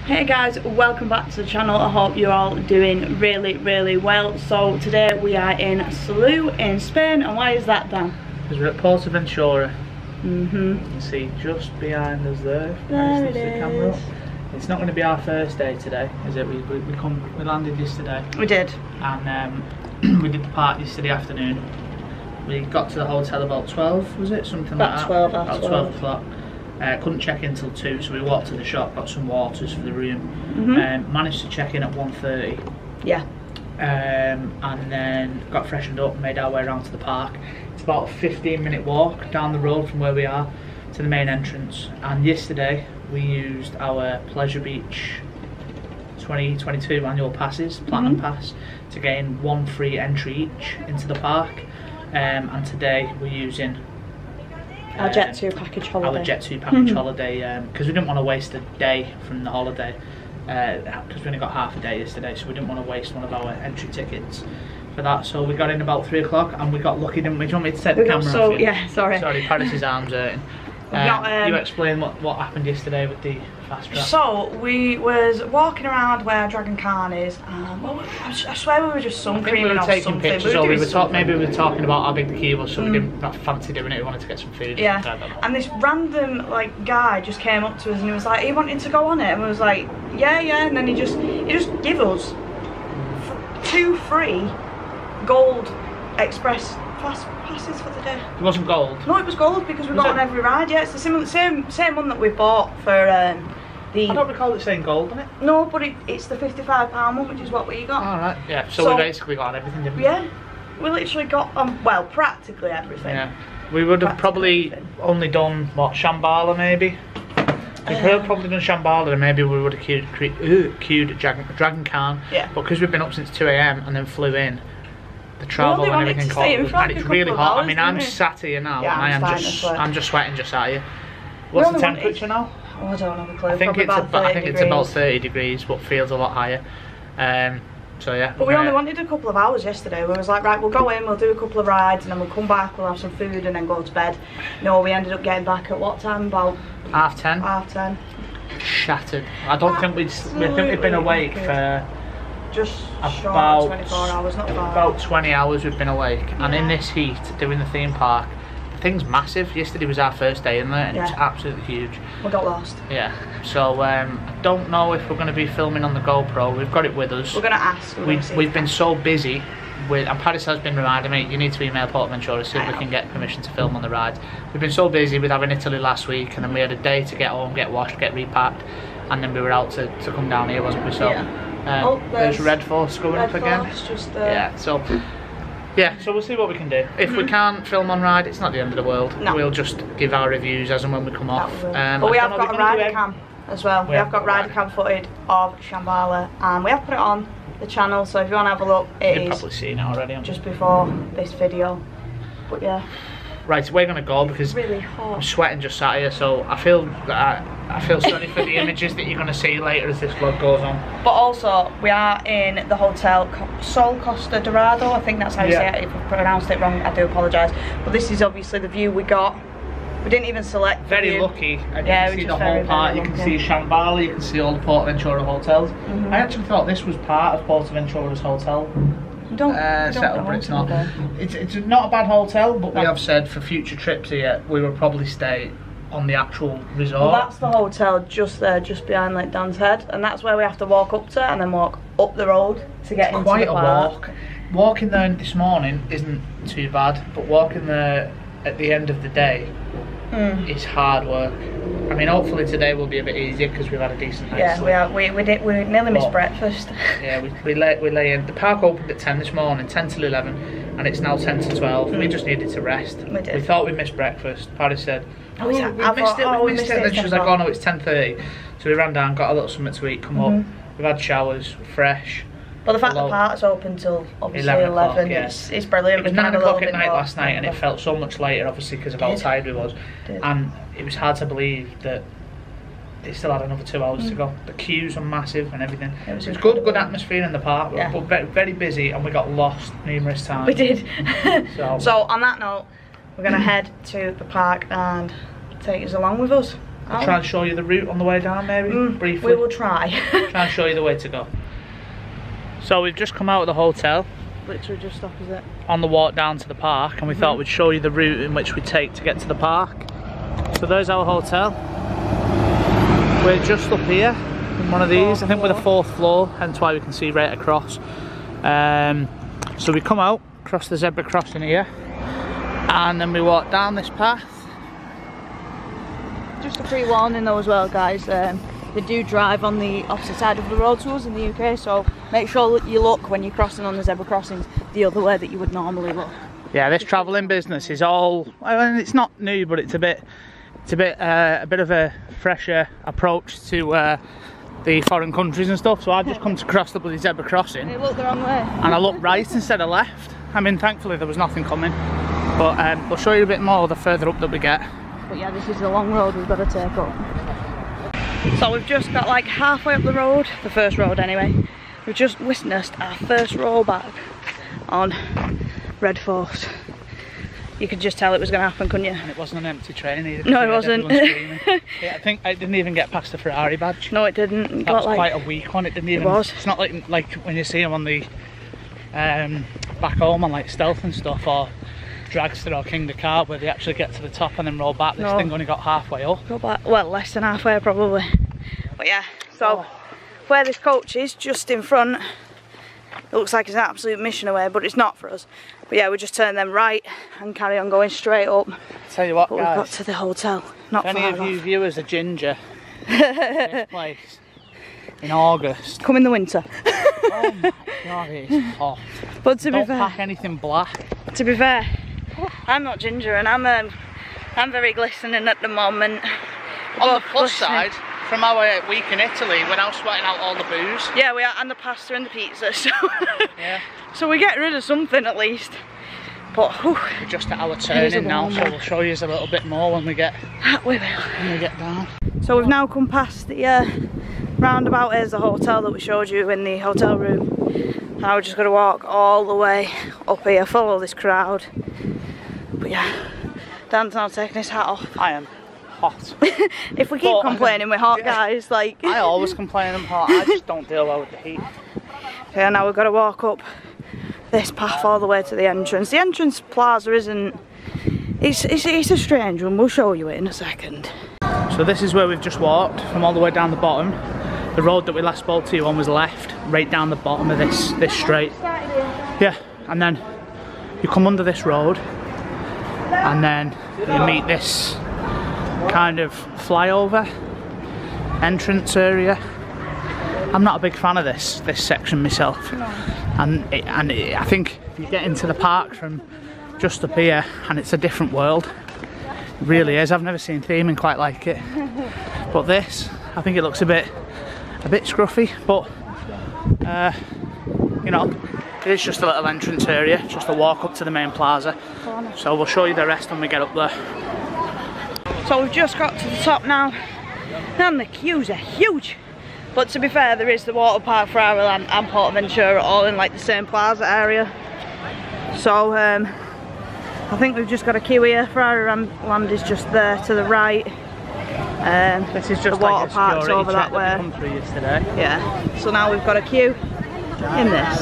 Hey guys, welcome back to the channel. I hope you're all doing really well. So today we are in Salou in Spain, and why is that, Dan? Because we're at Portaventura. You can see just behind us there. There it is. The camera. It's not going to be our first day today, is it? We landed yesterday. We did. And we did the park yesterday afternoon. We got to the hotel about 12, was it? Something like that. About 12 o'clock. Couldn't check in till 2, so we walked to the shop, got some waters for the room. Managed to check in at 1:30. Yeah. And then got freshened up and made our way around to the park. It's about a 15-minute walk down the road from where we are to the main entrance. And yesterday we used our Pleasure Beach 2022 annual passes, Platinum Pass, to gain 1 free entry each into the park. And today we're using our Jet 2 package holiday. Our Jet 2 package holiday, because we didn't want to waste a day from the holiday, because we only got half a day yesterday, so we didn't want to waste one of our entry tickets for that. So we got in about 3 o'clock and we got lucky, didn't we? Do you want me to take the camera off you? Yeah, sorry. Sorry, Paris's arm's hurting. You explain what happened yesterday with the fast track. So we was walking around where Dragon Khan is, and I swear we were just sun creaming off something. Pictures, or maybe we were talking about how big the queue was, so we didn't fancy doing it. We wanted to get some food. Yeah. And this random guy just came up to us and he was like, "Are you wanting to go on it?" And we was like, "Yeah." And then he just gave us 2 free gold express fast passes for the day. It wasn't gold? No, it was gold because we got on every ride. Yeah, it's the same one that we bought for the... I don't recall it saying gold on it. No, but it's the £55 one, which is what we got. Alright, yeah. So we basically got everything, didn't we? Yeah, we literally got, well, practically everything. Yeah. We would have probably only done, what, Shambhala maybe? We could have probably done Shambhala and maybe we would have queued Dragon Khan. Yeah. But because we've been up since 2 AM and then flew in, the travel and everything caught, and it's really hot. I mean, I'm sat here now and I'm just sweating just at you. What's the temperature now? Oh, I don't have a clue. I think it's about 30 degrees, but feels a lot higher. So yeah. But we only wanted a couple of hours yesterday. We was like, right, we'll go in, we'll do a couple of rides, and then we'll come back, we'll have some food, and then go to bed. No, we ended up getting back at what time? About 10:30. 10:30. Shattered. I don't think we'd been awake for just about 24 hours, not bad. About 20 hours we've been awake, and in this heat, doing the theme park, the thing's massive. Yesterday was our first day in there, and it's absolutely huge. We got lost. Yeah, so I don't know if we're going to be filming on the GoPro. We've got it with us. We're going to ask. We've been so busy with, and Paris has been reminding me, you need to email Portaventura to see if we can get permission to film on the rides. We've been so busy with having Italy last week, and then we had a day to get home, get washed, get repacked, and then we were out to come down here, wasn't we? So. There's Red Force going up again. Just there. Yeah, so we'll see what we can do. If we can't film on ride, it's not the end of the world. No. We'll just give our reviews as and when we come off. But we have got a rider cam as well. We have got rider cam footage of Shambhala, and we have put it on the channel, so if you want to have a look, you've probably seen it already. Just before this video. But yeah. Right, we're gonna go because it's really hot. I'm sweating just sat here, so I feel sorry for the images that you're gonna see later as this vlog goes on. But also, we are in the hotel Sol Costa Dorado. I think that's how you say it. If I pronounced it wrong, I do apologise. But this is obviously the view we got. We didn't even select. Very lucky. And you can see the whole part. You can see Shambhala. You can see all the Portaventura hotels. I actually thought this was part of Portaventura's hotel. Settle, but it's not. It's not a bad hotel, but we have said for future trips here we will probably stay on the actual resort. Well, that's the hotel just there, just behind like Dan's Head, and that's where we have to walk up to and then walk up the road to get into the park. Quite a walk. Walking there this morning isn't too bad, but walking there at the end of the day is hard work. I mean, hopefully today will be a bit easier because we've had a decent night's sleep. Yeah, we nearly missed breakfast. Yeah, we lay in. The park opened at 10 this morning, 10 till 11, and it's now 10 to 12. We just needed to rest. We did. We thought we missed breakfast. Paris said, we missed it. And she was like, oh no, it's 10:30. So we ran down, got a little something to eat, come up. We've had showers, fresh. But the fact the park's open till obviously 11 it's brilliant. It was 9 o'clock at night last night, and it felt so much later, obviously, because of how tired we was. And it was hard to believe that they still had another 2 hours to go. The queues were massive and everything. It was good atmosphere in the park, but very busy, and we got lost numerous times. We did. So on that note, we're going to head to the park and take us along with us. I'll try and show you the route on the way down, maybe, briefly. We will try. Try and show you the way to go. So we've just come out of the hotel. Literally just opposite. On the walk down to the park, and we thought we'd show you the route in which we take to get to the park. So there's our hotel. We're just up here in one of these. I think we're the 4th floor, hence why we can see right across. So we come out, cross the zebra crossing here, and then we walk down this path. Just a pre-warning though as well, guys, they do drive on the opposite side of the road to us in the UK, so make sure that you look when you're crossing on the zebra crossings the other way that you would normally look. Yeah, this travelling business is all, I mean, it's not new, but it's a bit of a fresher approach to the foreign countries and stuff. So I've just come to cross the bloody zebra crossing. It looked the wrong way. And I looked right instead of left. I mean, thankfully there was nothing coming, but we'll show you a bit more the further up that we get. But yeah, this is the long road we've got to take up. So we've just got like halfway up the road, the first road anyway. We've just witnessed our first rollback on Red Force. You could just tell it was going to happen, couldn't you? And it wasn't an empty train either. No, it wasn't. Yeah, I think it didn't even get past the Ferrari badge. No, it didn't. That was like, quite a weak one. It didn't even. It was. It's not like when you see them on the back home on like Stealth and stuff, or Dragster or King the Car, where they actually get to the top and then roll back. This thing only got halfway up. Go back, well, less than halfway probably. But yeah, so where this coach is, just in front, it looks like it's an absolute mission away, but it's not for us. But yeah, we just turn them right and carry on going straight up. Tell you what, but guys, we've got to the hotel. Not if far any of off. you viewers are ginger, this place in August. Come in the winter. Oh my god, it's hot. But to be fair, don't pack anything black. To be fair, I'm not ginger and I'm very glistening at the moment. On the plus side, from our week in Italy, we're now sweating out all the booze. Yeah, we are, and the pasta and the pizza. So yeah. So we get rid of something at least. But whew, we're just at our turning now, so we'll show you a little bit more when we get down. So we've now come past the roundabout. Here's the hotel that we showed you in the hotel room. Now we're just going to walk all the way up here, follow this crowd. But yeah, Dan's now taking his hat off. I am hot. If we keep complaining we're hot, guys, like... I always complain I'm hot, I just don't deal well with the heat. Yeah, now we've got to walk up this path all the way to the entrance. The entrance plaza isn't... It's a strange one, we'll show you it in a second. So this is where we've just walked, from all the way down the bottom. The road that we last spoke to you on was left, right down the bottom of this straight. Yeah, and then you come under this road, and then you meet this kind of flyover entrance area. I'm not a big fan of this section myself. No. And I think if you get into the park from just up here, and it's a different world. It really is. I've never seen theming quite like it. But this, I think it looks a bit scruffy, but you know, it is just a little entrance area, just a walk up to the main plaza. So we'll show you the rest when we get up there. So we've just got to the top now, and the queues are huge. But to be fair, there is the water park, Ferrari and Portaventura all in like the same plaza area. So I think we've just got a queue here. Ferrari land is just there to the right. This is just the water like park's over that way. Come through yesterday. Yeah. So now we've got a queue in this.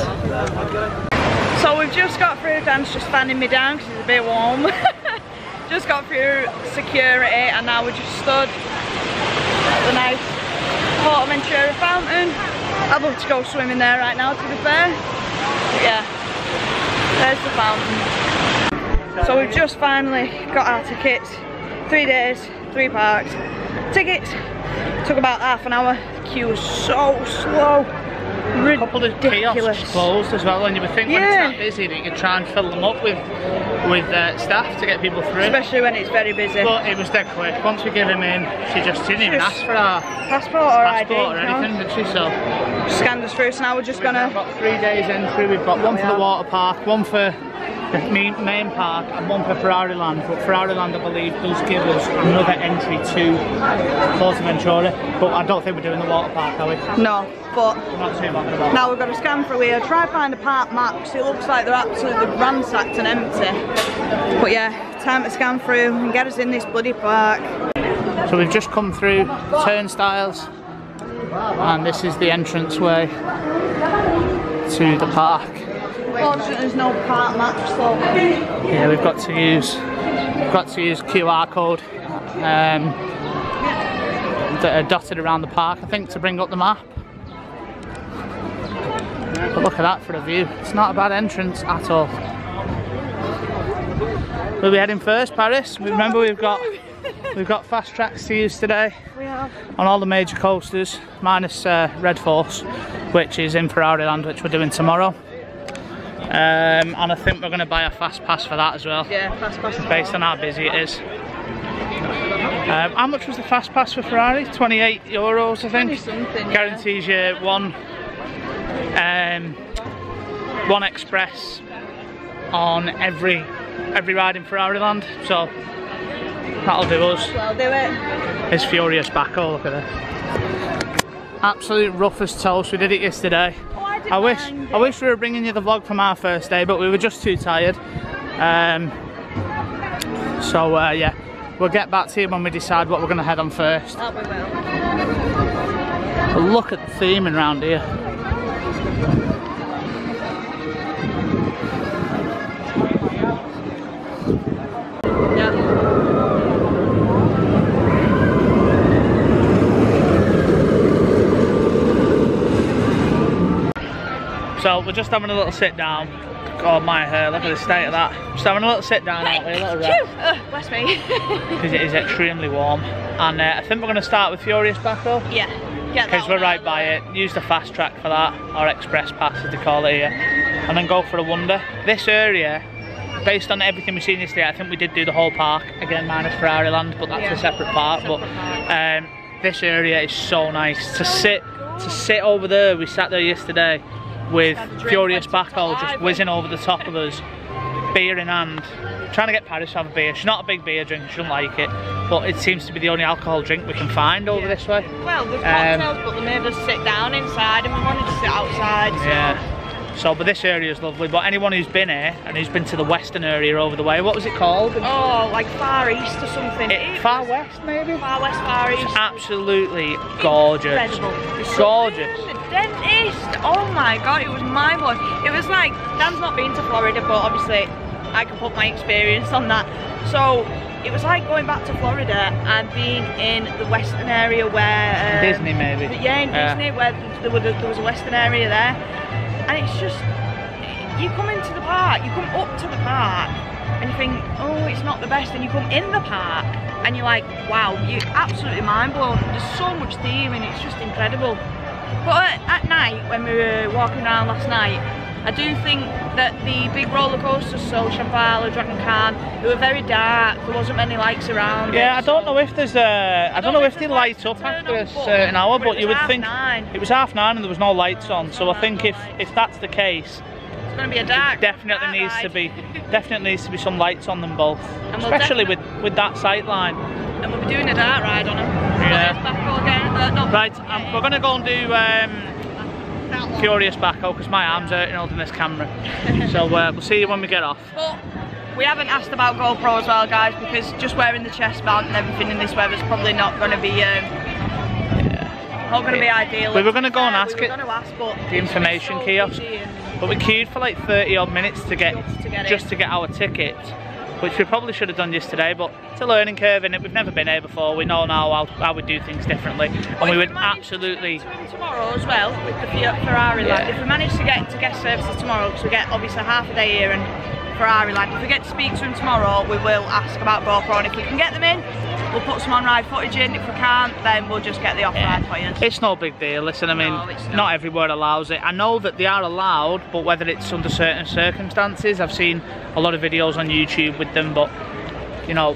So we've just got through. Dan's just fanning me down because it's a bit warm. Just got through security, and now we're just stood at the nice Portaventura fountain. I'd love to go swimming there right now, to be fair. But yeah, there's the fountain. So we've just finally got our tickets. 3 days, 3 parks. Tickets took about half an hour. The queue was so slow. A couple of kiosks closed as well, and you would think when it's that busy that you could try and fill them up with staff to get people through. Especially when it's very busy. But it was dead quick. Once we gave him in, she didn't even ask for our passport or ID or anything, did she? So scanned us through. So now we're just gonna. We've got 3 days entry. We've got one for the water park, one for the main park, and one for Ferrari Land. But Ferrari Land, I believe, does give us another entry to Portaventura. But I don't think we're doing the water park, are we? No. But not too bad about now we've got to scan through here, try find a park map because it looks like they're absolutely ransacked and empty. But yeah, time to scan through and get us in this bloody park. So we've just come through turnstiles, and this is the entrance way to the park. Unfortunately, there's no park maps, so yeah, we've got to use QR code that are dotted around the park, I think, to bring up the map. But look at that for a view. It's not a bad entrance at all. We'll be heading first, Paris. Remember, we've got fast tracks to use today. We have. On all the major coasters, minus Red Force, which is in Ferrari Land, which we're doing tomorrow. And I think we're going to buy a fast pass for that as well. Yeah, fast pass. Based on how busy it is. How much was the fast pass for Ferrari? €28, I think. Something, guarantees you one express on every ride in Ferrari Land. So that'll do us. Well, do it. It's furious back. Oh, look at this. Absolute rough as toast. We did it yesterday. I wish we were bringing you the vlog from our first day, but we were just too tired. Yeah, we'll get back to you when we decide what we're going to head on first. That we will. But look at the theming around here. So we're just having a little sit down. Oh my hair, look at the state of that. Just having a little sit down out here, a little rest. Bless me. Because it is extremely warm. And I think we're going to start with Furious Backhoe. Yeah. Because we're right by it. Use the fast track for that, or express pass as they call it here. And then go for a wonder. This area, based on everything we've seen yesterday, I think we did do the whole park. Again, minus Ferrari Land, but that's a separate park. This area is so nice. To sit over there, we sat there yesterday with Furious Backhoe just whizzing over the top of us, beer in hand, trying to get Paris to have a beer. She's not a big beer drinker, she doesn't like it, but it seems to be the only alcohol drink we can find over this way. Well, there's cocktails, but they made us sit down inside and we wanted to sit outside. So. Yeah. But this area is lovely. But anyone who's been here and who's been to the western area over the way, what was it called? Oh, like Far East or something. Far West, maybe? Far West, Far East. It's absolutely gorgeous. Incredible. It's gorgeous. The dentist. Oh my god, it was mind blowing. It was like, Dan's not been to Florida, but obviously I can put my experience on that. So it was like going back to Florida and being in the western area where Disney, maybe. Yeah, in Disney, where there was a western area there. And it's just, you come into the park, you come up to the park and you think, oh, it's not the best, and you come in the park and you're like, wow, you're absolutely mind blown. There's so much theming, it's just incredible. But at night, when we were walking around last night, I do think that the big roller coasters, so Shambhala, Dragon Khan, they were very dark. There wasn't many lights around. Yeah, I don't know if there's I don't know if they light up after a certain hour, but you would think it was 9:30 and there was no lights on. So I think if that's the case, it's going to be a dark. Definitely needs to be some lights on them both, especially with that sight line. And we'll be doing a dark ride on them. Yeah. Right, we're going to go and do Furious Backhoe because my arm's hurting holding this camera. So we'll see you when we get off. But we haven't asked about GoPro as well, guys, because just wearing the chest mount and everything in this weather is probably not going to be ideal. We were going to go and ask it. The information kiosk. But we queued for like 30 odd minutes to get our ticket, which we probably should have done yesterday, but it's a learning curve in it. We've never been here before. We know now how we do things differently, and we would absolutely tomorrow as well with the Ferrari Land. If we manage to get to guest services tomorrow, because we get obviously half a day here and Ferrari Land, if we get to speak to them tomorrow, we will ask about GoPro, and if we can get them in, we'll put some on-ride footage in. If we can't, then we'll just get the off-ride footage. It's no big deal. Listen, I mean, not everywhere allows it. I know that they are allowed, but whether it's under certain circumstances, I've seen a lot of videos on YouTube with them, but you know,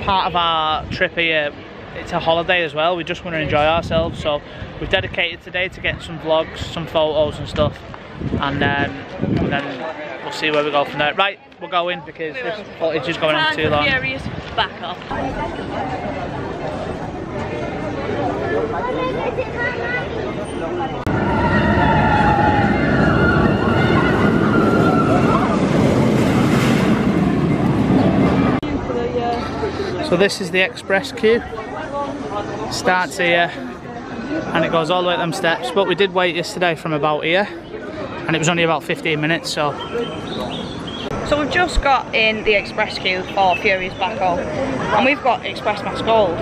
part of our trip here, it's a holiday as well. We just want to enjoy ourselves, so we've dedicated today to getting some vlogs, some photos and stuff, and then we'll see where we go from there. Right, we'll go in because this footage is going on too long. Furious Backhoe. So this is the express queue. Starts here and it goes all the way up them steps, but we did wait yesterday from about here and it was only about 15 minutes, so we've just got in the express queue for Furious Backhoe, and we've got Express Max Gold,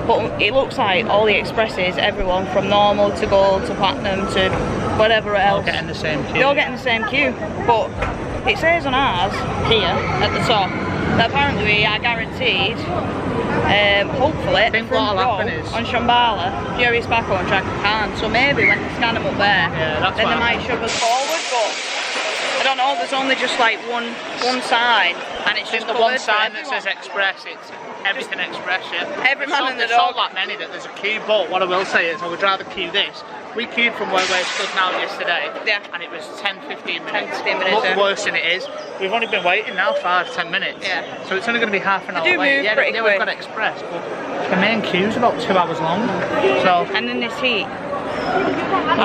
but it looks like all the expresses, everyone from normal to gold to platinum to whatever else, all get in the same queue. They all get in the same queue, but it says on ours here at the top that apparently we are guaranteed, hopefully, I think what'll happen is on Shambhala, Furious Backhoe and Track Khan, so maybe when they scan them up there, then they might shove us forward, but I don't know, there's only just like one side, and it's just the one side that says Express, it's everything Express, yeah. Every man in the dog. dog. Not that many that there's a queue, but what I will say is I would rather queue this. We queued from where we're stood now yesterday, and it was 10-15 minutes. 10-15 minutes. Much worse than it is. We've only been waiting now 5-10 minutes. Yeah. So it's only going to be half an hour wait. Yeah, we've got Express, but the main queue's about 2 hours long. So. And in this heat. I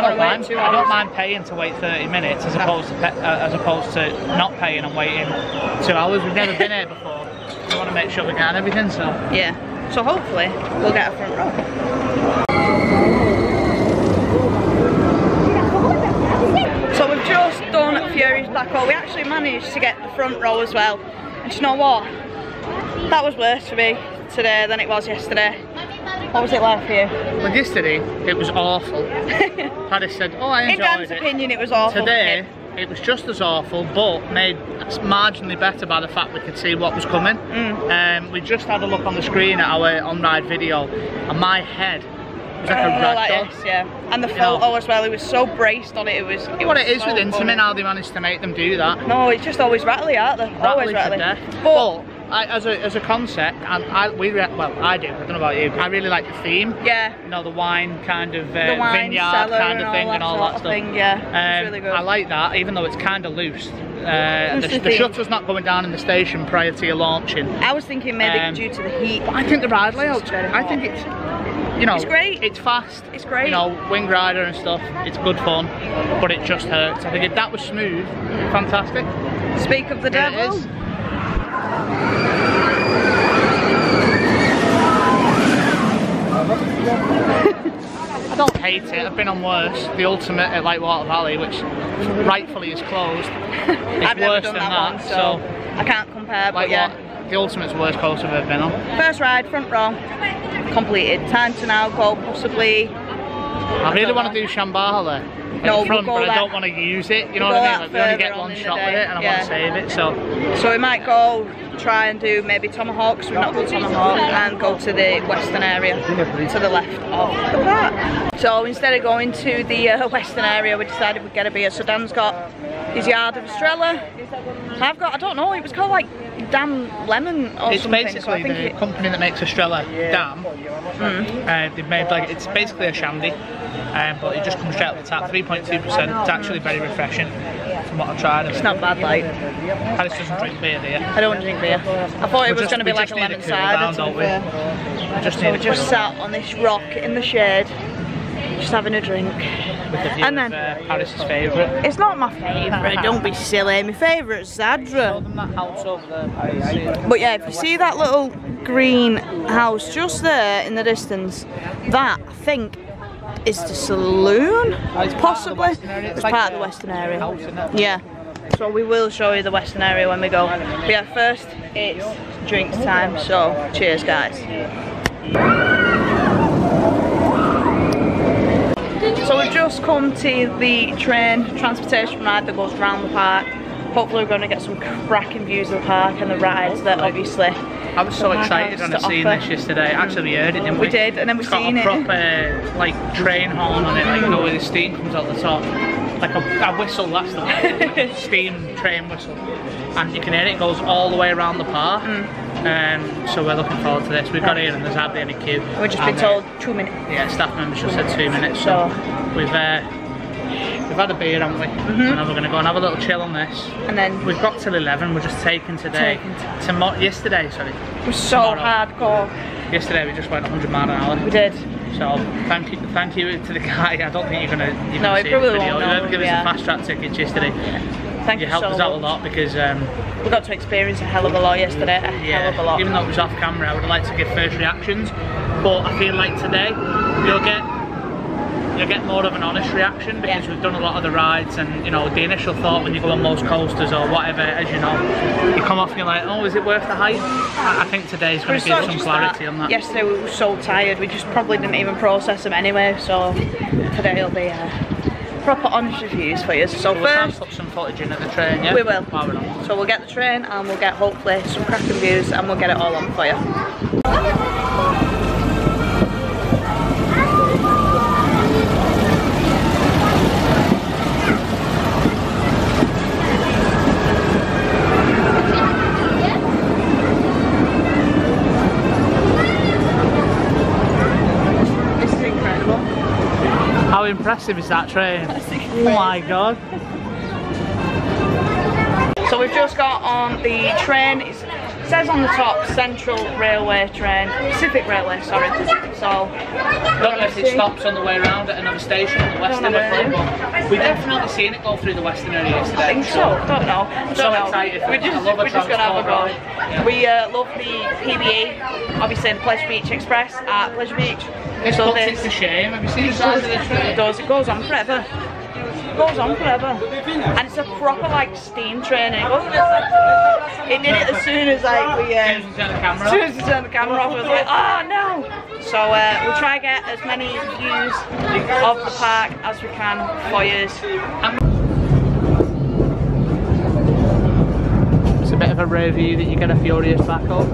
don't mind paying to wait 30 minutes as opposed to not paying and waiting 2 hours. We've never been here before. We want to make sure we get everything, so. Yeah. So hopefully we'll get a front row. So we've just done Furious Backhoe. We actually managed to get the front row as well. And you know what? That was worse for me today than it was yesterday. What was it like for you? Well, yesterday it was awful. Paris said, oh, I enjoyed it. In Dan's opinion, it was awful. Today it was just as awful, but made marginally better by the fact we could see what was coming. We just had a look on the screen at our on-ride video, and my head was like a ragdoll. Yeah. And the photo as well, it was so braced on it. It was what it is so with Intamin, how they managed to make them do that. No, it's just always rattly, aren't they? Always rattly. But as a concept, and I do. I don't know about you. I really like the theme. Yeah. You know, the wine kind of the wine vineyard kind of thing and all that stuff. Yeah. It's really good. I like that, even though it's kind of loose. The shutter's not going down in the station prior to your launching. I was thinking maybe due to the heat. But I think the ride layout. I think it's. You know, it's great. It's fast. It's great. You know, wing rider and stuff. It's good fun, but it just hurts. I think if that was smooth, fantastic. Speak of the devil. It is. I don't hate it. I've been on worse. The Ultimate at Lightwater Valley, which rightfully is closed. It's I've never worse done than that one, so I can't compare. But yeah, the Ultimate's the worst coaster I've ever been on. First ride, front row, completed. Time to now go possibly. I really want to do Shambhala No, front, we'll go but I don't want to use it. You know what I mean? Like, we only get one shot with it, and I want to save it. So we might go try and do maybe Tomahawk. So we've not done Tomahawk, and go to the western area to the left of the park. So instead of going to the western area, we decided we'd get a beer. So Dan's got his Yard of Estrella. I've got, I don't know, it was called like Dam Lemon or it's something. Basically so the company that makes Estrella, Dam. They've made like, it's basically a shandy, but it just comes straight out of the tap, 3.2%. It's actually very refreshing from what I've tried. It's not bad, like. Alice doesn't drink beer, do you? I don't drink beer. I thought it was going to be like a lemon cider. So we just sat on this rock in the shade, just having a drink. And then Paris's favourite. It's not my favourite, don't be silly. My favourite's Zadra. But yeah, if you see that little green house just there in the distance, that I think is the saloon, possibly. It's part of the western area. Yeah. So we will show you the western area when we go. But yeah, first it's drinks time, so cheers guys. So we've just come to the train transportation ride that goes around the park. Hopefully we're going to get some cracking views of the park and the rides that obviously. I was so excited when I seen this yesterday. Actually we heard it, didn't we? We did, and then we seen it. It's got a proper like train horn on it, like you know where the steam comes out the top. Like a whistle, that's the one, like a steam train whistle. And you can hear it goes all the way around the park. So we're looking forward to this. We've got here and there's hardly any queue. We've just been told 2 minutes. Yeah, staff members just said 2 minutes. So we've had a beer, haven't we? And then we're going to go and have a little chill on this. And then we've got till 11. We're just taking today. Yesterday, sorry. It was so hardcore. Yesterday we just went 100 miles an hour. We did. So thank you to the guy. I don't think you're gonna see the video. Whoever gave us the fast track tickets yesterday. Thank you helped us out a lot because we got to experience a hell of a lot yesterday. A hell of a lot. Even though it was off camera, I would have liked to give first reactions. but I feel like today you'll get more of an honest reaction because we've done a lot of the rides, and you know, the initial thought when you go on most coasters or whatever, as you know, you come off and you're like, oh, is it worth the hype? I think today's going to give some clarity on that. Yesterday we were so tired, we just probably didn't even process them anyway, so today will be proper honest reviews for you. So we'll first, put some footage in at the train, yeah? We will. While we're on. So we'll get the train and we'll get hopefully some cracking views and we'll get it all on for you. How impressive is that train? Oh my god. So we've just got on the train. It says on the top Central Railway train, Pacific Railway, sorry. So I don't know if it stops on the way around at another station on the Western Front, but we definitely seen it go through the Western area yesterday. I think so, don't know. So excited. We're just gonna have a go. Yeah. We love the PBE, obviously the Pleasure Beach Express at Pleasure Beach. It's a shame. Have you seen the size of the train? It does, it goes on forever. It goes on forever. And it's a proper like steam train. It did it as soon as like we as soon as we turned the camera off, it was like, oh no! So we'll try and get as many views of the park as we can for you. It's a bit of a rare view that you get a Furious back up.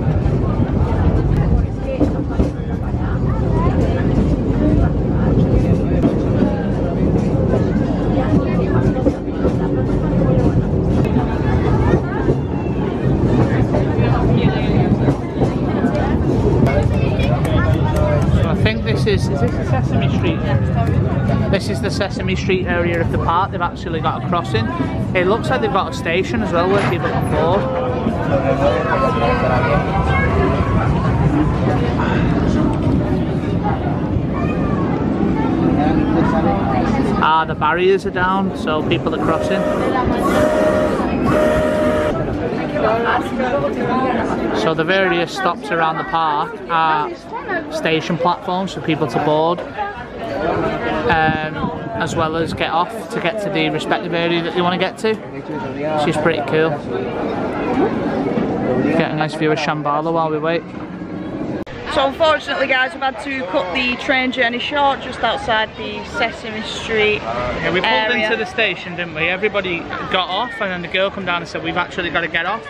Is this the Sesame Street? This is the Sesame Street area of the park. They've actually got a crossing. It looks like they've got a station as well where people can board. Ah, the barriers are down, so people are crossing. So the various stops around the park are station platforms for people to board, as well as get off to get to the respective area that they want to get to, which is pretty cool. Get a nice view of Shambhala while we wait. So unfortunately guys, we've had to cut the train journey short just outside the Sesame Street Yeah, we pulled into the station, didn't we? Everybody got off and then the girl came down and said we've actually got to get off.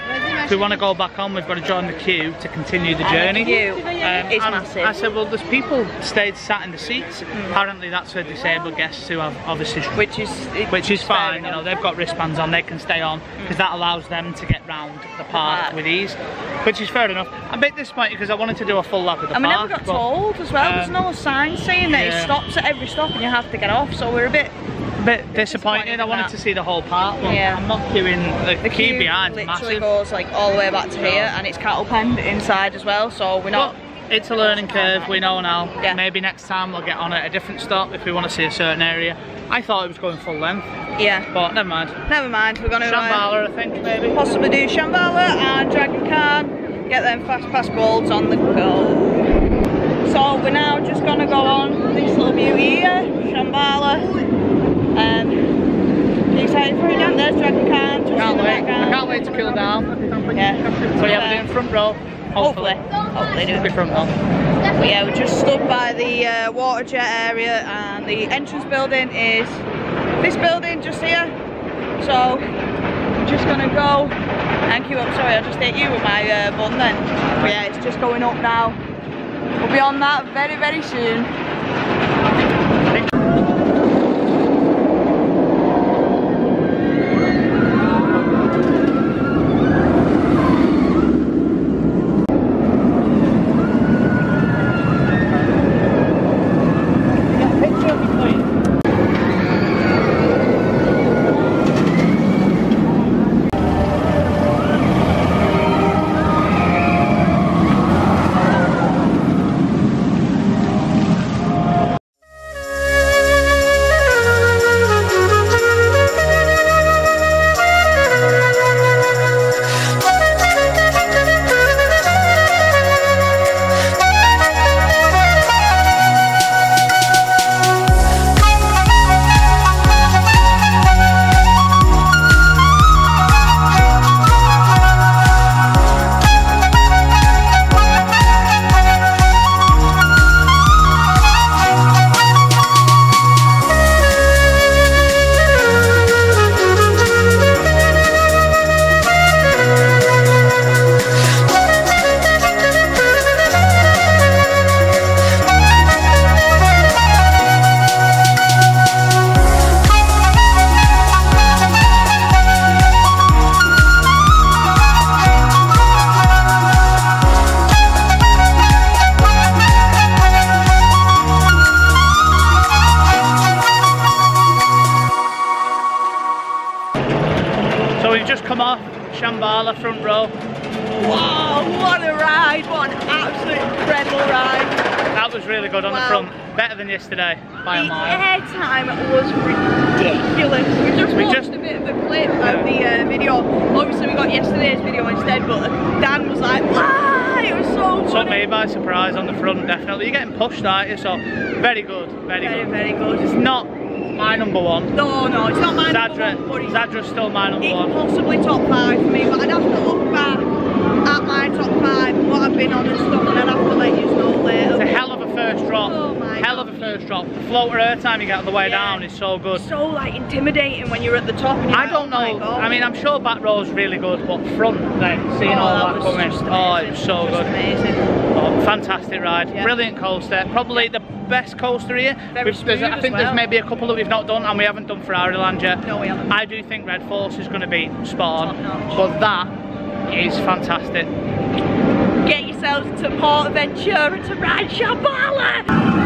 If we want to go back on, we've got to join the queue to continue the journey. The queue is massive. I said, well, there's people sat in the seats. Apparently that's for disabled guests who have obviously... Which is fine, you know, they've got wristbands on, they can stay on, because that allows them to get round the park with ease, which is fair enough. I'm a bit disappointed because I wanted to do a full lap of the park. And we never got told as well, there's no sign saying that it stops at every stop and you have to get off, so we're a bit disappointed. I wanted to see the whole park, but I'm not queuing. The queue behind is massive. Goes like all the way back to here, and it's cattle penned inside as well, so we're not... It's a learning curve, we know now. Maybe next time we'll get on at a different stop if we want to see a certain area. I thought it was going full length. Yeah. But never mind. Never mind, we're going to... Shambhala, I think, maybe. Possibly do Shambhala and Dragon Khan. Get them fast pass golds on the go. So we're now just going to go on this little beauty here, Shambhala. Are you excited for it, Dan? There's Dragon Khan. I can't wait to cool down. Yeah. So yeah, we're doing front row. Hopefully doing front row. But yeah, we just stood by the water jet area, and the entrance building is this building just here. So we're just going to go and queue up. Sorry, I just hit you with my button then. But yeah, it's just going up now. We'll be on that very, very soon. come off Shambhala front row. Wow, what a ride, what an absolute incredible ride. That was really good on the front, better than yesterday by a mile. The air time was ridiculous. We just watched a bit of a clip of the video. Obviously we got yesterday's video instead, but Dan was like, wow, it was so funny. Took me by surprise on the front, definitely. You're getting pushed, aren't you? So very good, very good. Very good. It's not my number one. No, it's not my number one. Zadra's still my number one. Possibly top 5 for me, but I'd have to look back at my top 5, what I've been on and stuff, and I'd have to let you know later. It's a hell of a first drop. Oh my hell of a first drop. The floater air time you get on the way down is so good. It's so like intimidating when you're at the top. And I don't know. I mean, I'm sure back row's really good, but front then seeing all that coming, oh, it was so good. Amazing. Oh, fantastic ride. Yeah. Brilliant coaster. Probably the best coaster here. I think there's maybe a couple that we've not done, and we haven't done Ferrari Land yet. No, we haven't. I do think Red Force is going to be spot on, but that is fantastic. Get yourselves to Portaventura to ride Shambhala.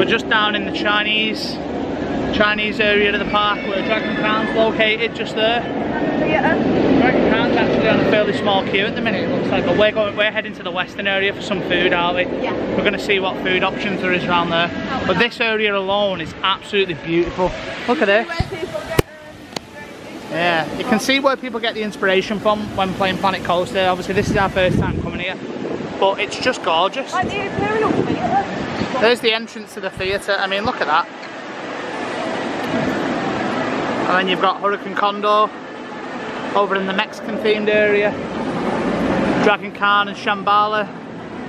Just down in the Chinese area of the park where Dragon Crown's located, just there. Dragon Crown's actually on a fairly small queue at the minute, it looks like, but we're heading to the western area for some food, aren't we? Yeah. We're going to see what food options there is around there. But this area alone is absolutely beautiful. Look at this. Yeah, you can see where people get the inspiration from when playing Planet Coaster. Obviously this is our first time coming here, but it's just gorgeous. Like the Imperial Theatre. There's the entrance to the theatre. I mean, look at that. And then you've got Hurricane Condor over in the Mexican themed area. Dragon Khan and Shambhala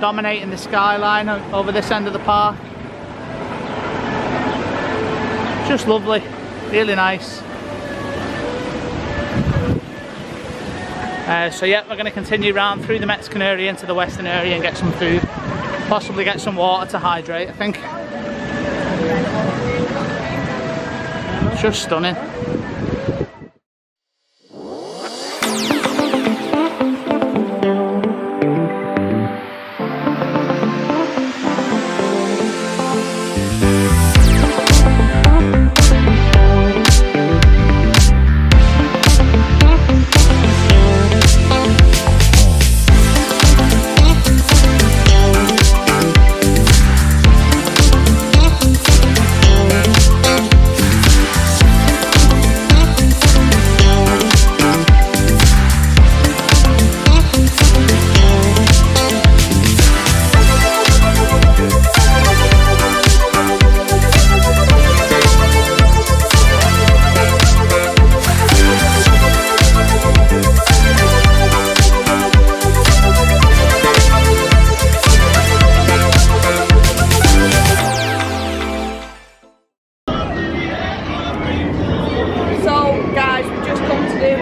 dominating the skyline over this end of the park. Just lovely, really nice. So yeah, we're going to continue round through the Mexican area into the western area and get some food. Possibly get some water to hydrate, I think. Just stunning.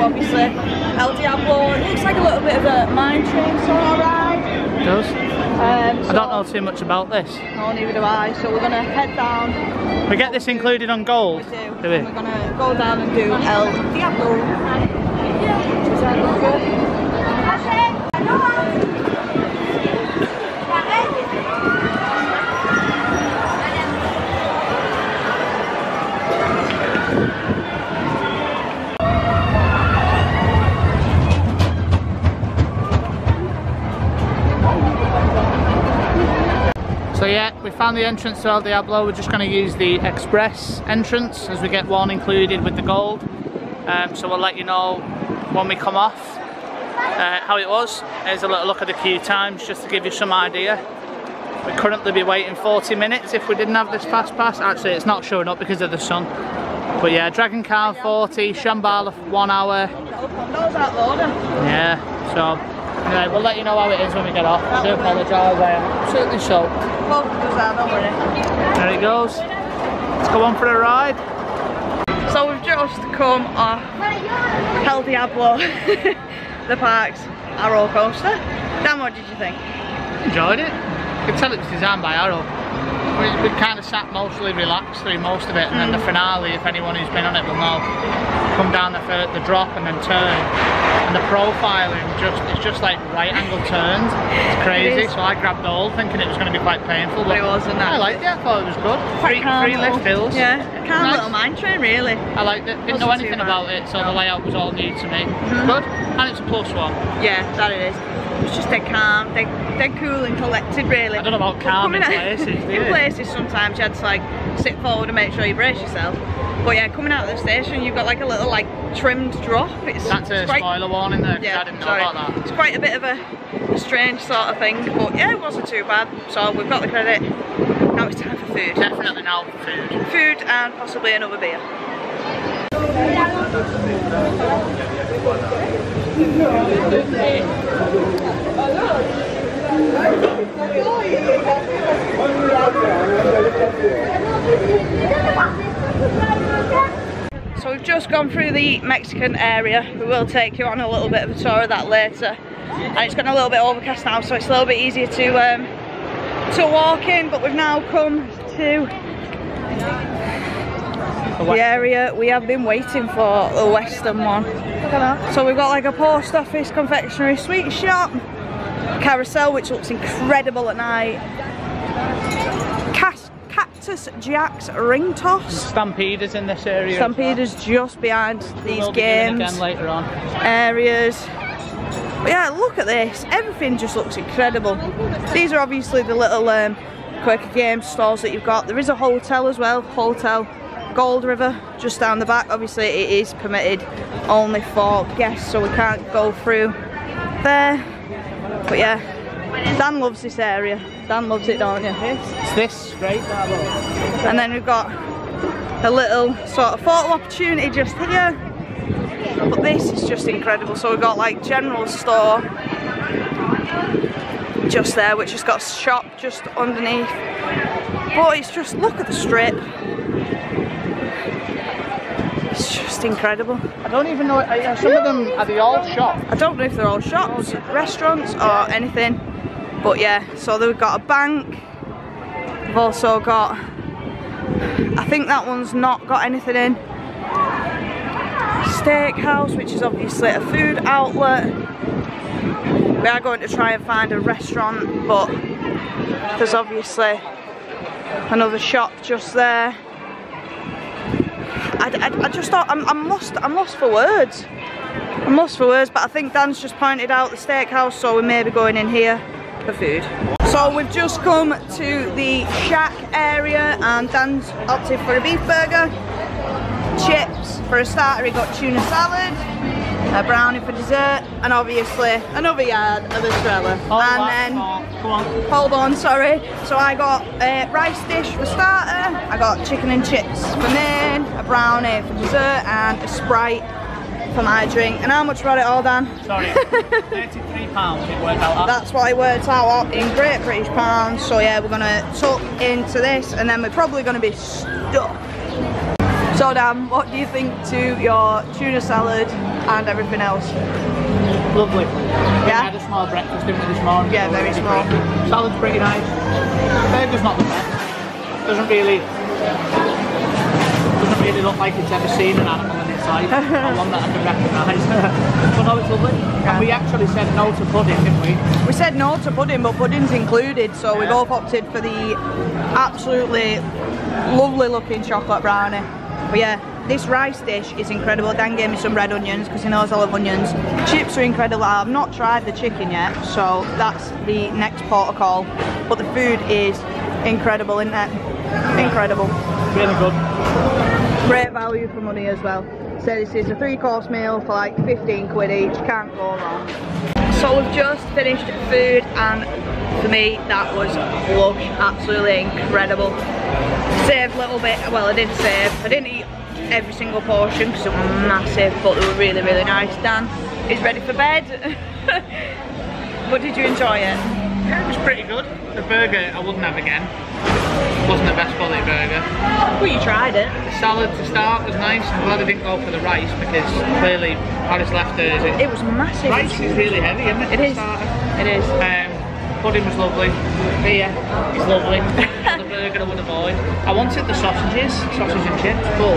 Obviously, El Diablo, it looks like a little bit of a mine train sort of ride. It does. I don't know too much about this. No, neither do I. So we're going to head down. We get this included on Gold? We do. Do we? We're going to go down and do El Diablo. Does that look good? So yeah, we found the entrance to El Diablo. We're just going to use the express entrance as we get one included with the Gold. So we'll let you know when we come off how it was. Here's a little look at the queue times just to give you some idea. We'd currently be waiting 40 minutes if we didn't have this fast pass. Actually, it's not showing up because of the sun. But yeah, Dragon Khan 40, Shambhala 1 hour. Yeah, so Anyway, we'll let you know how it is when we get off. I do apologise, I am absolutely soaked. Well, does that, don't worry. There it goes. Let's go on for a ride. So we've just come off El Diablo, the park's Arrow coaster. Dan, what did you think? Enjoyed it. You can tell it was designed by Arrow. We kind of sat mostly relaxed through most of it, and then the finale, if anyone who's been on it will know, come down the drop and then turn, and the profiling it's just like right angle turns. It's crazy. So I grabbed hold thinking it was going to be quite painful, but it wasn't. I liked it. I thought it was good. Three lift hills. Yeah, calm little mine train really. I liked it. Didn't know anything about it, so the layout was all new to me. Good, and it's a +1. Yeah, that it is. It's just dead calm, dead cool and collected really. I don't know about calm in places, in places sometimes you had to like sit forward and make sure you brace yourself. But yeah, coming out of the station you've got like a little like trimmed drop. That's a spoiler warning there, because I didn't know about that. It's quite a bit of a strange sort of thing, but yeah, it wasn't too bad. So we've got the credit. Now it's time for food. Definitely now for food. Food and possibly another beer. So we've just gone through the Mexican area. We will take you on a little bit of a tour of that later. And it's gotten a little bit overcast now, so it's a little bit easier to walk in. But we've now come to the area we have been waiting for, the western one. So we've got like a post office, confectionery, sweet shop, carousel which looks incredible at night, Cactus Jack's ring toss. Stampeders in this area. Stampeders just behind these games. Again later on. Areas. But yeah, look at this. Everything just looks incredible. These are obviously the little Quaker Games stalls that you've got. There is a hotel as well. Hotel Gold River just down the back. Obviously it is permitted only for guests, so we can't go through there. But yeah, Dan loves this area. Dan loves it, don't you? It's this straight there, look. And then we've got a little sort of photo opportunity just here. But this is just incredible. So we've got like general store just there, which has got a shop just underneath. But it's just, look at the strip. It's just incredible. I don't even know, some of them, are they all shops? I don't know if they're all shops, restaurants or anything. But yeah, so we've got a bank. We've also got, I think that one's not got anything in. Steakhouse, which is obviously a food outlet. We are going to try and find a restaurant, but there's obviously another shop just there. I just thought, I'm lost for words. I'm lost for words, but I think Dan's just pointed out the steakhouse, so we may be going in here for food. So we've just come to the shack area and Dan's opted for a beef burger, chips for a starter. He got tuna salad, a brownie for dessert, and obviously another yard of Estrella. And then, hold on, sorry. So I got a rice dish for starter, I got chicken and chips for main, a brownie for dessert, and a Sprite for my drink. And how much were it all, Dan? Sorry, £33 it worked out at. That's what it worked out in Great British pounds. So yeah, we're gonna tuck into this and then we're probably gonna be stuck. So Dan, what do you think to your tuna salad and everything else? Lovely. Yeah? I had a small breakfast didn't we, this morning. Yeah, very small. Salad's pretty nice. Burger's not the best. Doesn't really look like it's ever seen an animal in its life. Or one that I can recognise. But no, it's lovely. Yeah. And we actually said no to pudding, didn't we? We said no to pudding, but pudding's included, so we both opted for the absolutely lovely looking chocolate brownie. But yeah, this rice dish is incredible. Dan gave me some red onions because he knows I love onions. Chips are incredible. I've not tried the chicken yet, so that's the next protocol. But the food is incredible, isn't it? Incredible. Really good. Great value for money as well. So this is a 3-course meal for like 15 quid each. Can't go wrong. So we've just finished food and for me that was lush, absolutely incredible. Saved a little bit, well I did save. I didn't eat every single portion because they were massive, but they were really, really nice. Dan is ready for bed. But did you enjoy it? Yeah, it was pretty good. The burger I wouldn't have again. Wasn't the best quality burger. Well, you tried it. The salad to start was nice. I'm glad I didn't go for the rice because clearly Paris left hers. It was massive. Rice is really heavy, isn't it? It is. It is. Pudding was lovely. Beer is lovely. The burger I would avoid. I wanted the sausages, sausage and chips, but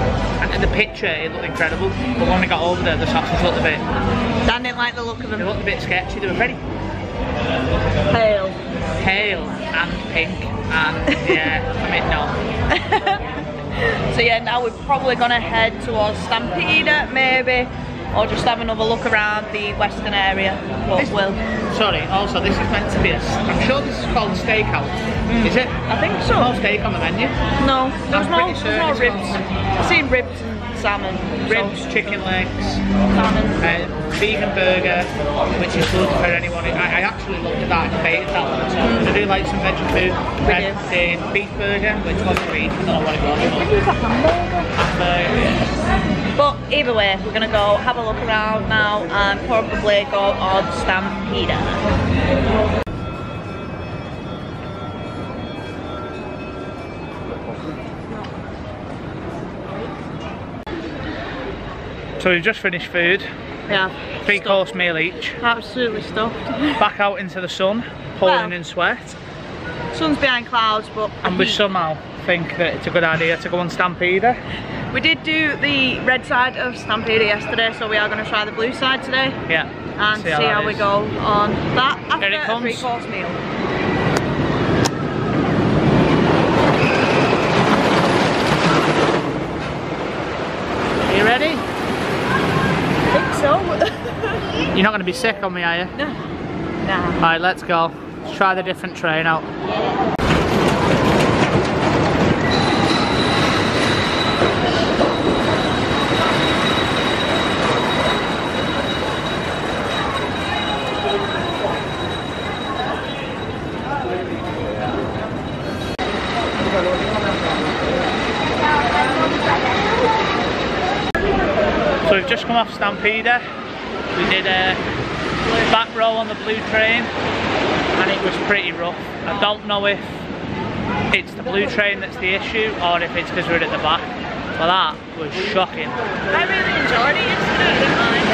in the picture it looked incredible. But when we got over there, the sausage looked a bit. Dan didn't like the look of them. They looked a bit sketchy. They were very pale and pink, and yeah, I mean no. So yeah, now we're probably gonna head towards Stampede, maybe. Or just have another look around the western area. But Sorry, also this is meant to be I'm sure this is called a steakhouse. Is it? I think so. No steak on the menu? No, there's no ribs. Called... I've seen ribs and salmon. Ribs, chicken legs, salmon. Vegan burger, which is good for anyone. I actually looked at that and debated that one. So I do like some veggie food. The beef burger, which was sweet. I don't know what it was. Hamburger. But either way, we're gonna go have a look around now and probably go on Stampede. So we've just finished food. Yeah. 3-course meal each. Absolutely stuffed. Back out into the sun, pouring in sweat. Sun's behind clouds, but and we somehow think that it's a good idea to go on Stampede. We did do the red side of Stampede yesterday, so we are going to try the blue side today. Yeah. And see how we go on that after a 3-course meal. Are you ready? I think so. You're not going to be sick on me, are you? No. Nah. Alright, let's go. Let's try the different train out. So we've just come off Stampede. We did a back row on the blue train and it was pretty rough. I don't know if it's the blue train that's the issue or if it's because we're at the back. But that was shocking. I really enjoyed it yesterday, I didn't mind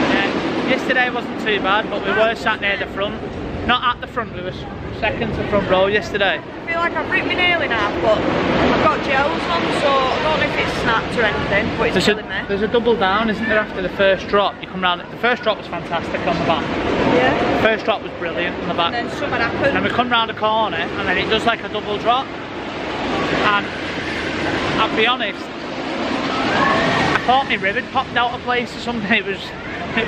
it. Yeah, yesterday wasn't too bad, but we were sat near the front. Not at the front, we were second to front row yesterday. I feel like I've ripped my nail in half, but I've got gels on, so I don't know if it's snapped or anything, but it's killing me. There's a double down, isn't there, after the first drop? You come round, the first drop was fantastic on the back. Yeah. The first drop was brilliant on the back. And then something happened. And we come round a corner, and then it does like a double drop. And I'll be honest, I thought my rib had popped out of place or something. It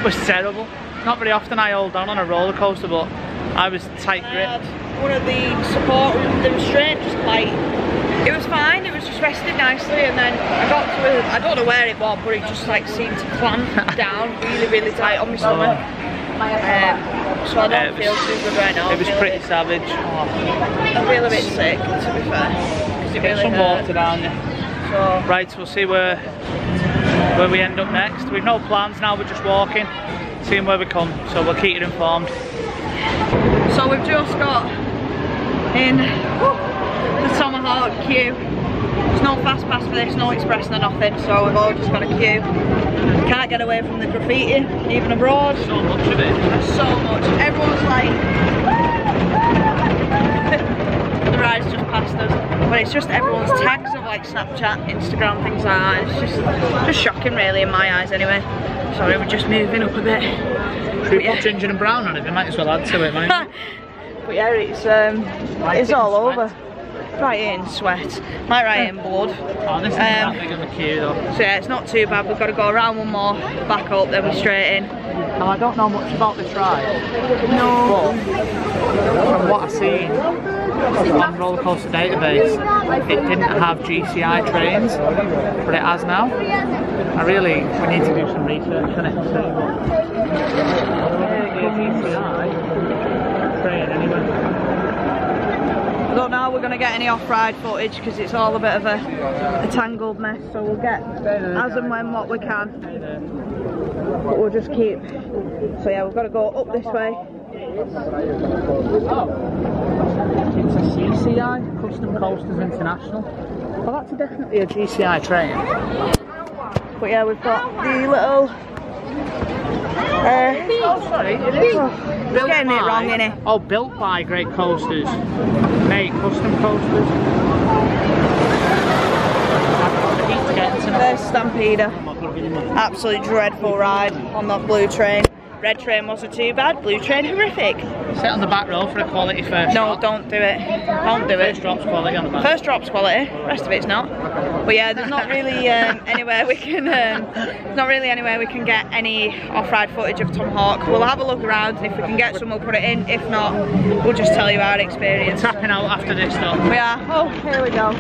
was terrible. Not very often I hold on a roller coaster, but I was tight grip. One of the support, the restraint just like, it was fine, it was just rested nicely, and then I got to I don't know where it was, but it just like seemed to clamp down really tight on my stomach. So I don't feel too good right now. It was pretty savage. I feel a bit sick, to be fair. It Get really some hurt. water down you. So, right, we'll see where we end up next. We've no plans now, we're just walking, seeing where we come, so we'll keep you informed. So we've just got in the Tomahawk queue. There's no fast pass for this, no express, no nothing, so we've all just got a queue. Can't get away from the graffiti, even abroad. So much of it. So much. Everyone's like... the ride's just past us, but it's just everyone's tags of like Snapchat, Instagram, things like that. It's just shocking really in my eyes anyway. Sorry, we're just moving up a bit. Should we put ginger and brown on it? We might as well add to it, might we? But yeah, it's all over. Right in sweat. Might right in blood. Oh, this isn't that big of a queue though. So yeah, it's not too bad. We've got to go around one more, back up, then we're straight in. Now I don't know much about this ride. No. But from what I've seen on Roller Coaster Database, it didn't have GCI trains, but it has now. We need to do some research on it to see what. GCI train anyway. I don't know how we're going to get any off-ride footage because it's all a bit of a tangled mess, so we'll get as and when what we can. But we'll just keep. So yeah, we've got to go up this way. It's a CCI, Custom Coasters International. Well, that's definitely a GCI train. But yeah, we've got the little. Oh, sorry, it is. Built getting it wrong, innit? Oh, built by Great Coasters. Mate, Custom Coasters. There's Stampeder. Absolutely dreadful ride on that blue train. Red train wasn't too bad, blue train horrific. Sit on the back row for a quality first No, drop. Don't do it. Don't do it. First drop's quality on the back. First drop's quality, rest of it's not. But yeah, there's not really anywhere we can get any off-ride footage of Tomahawk. We'll have a look around, and if we can get some, we'll put it in. If not, we'll just tell you our experience. We're tapping out after this though. We are. Oh, here we go.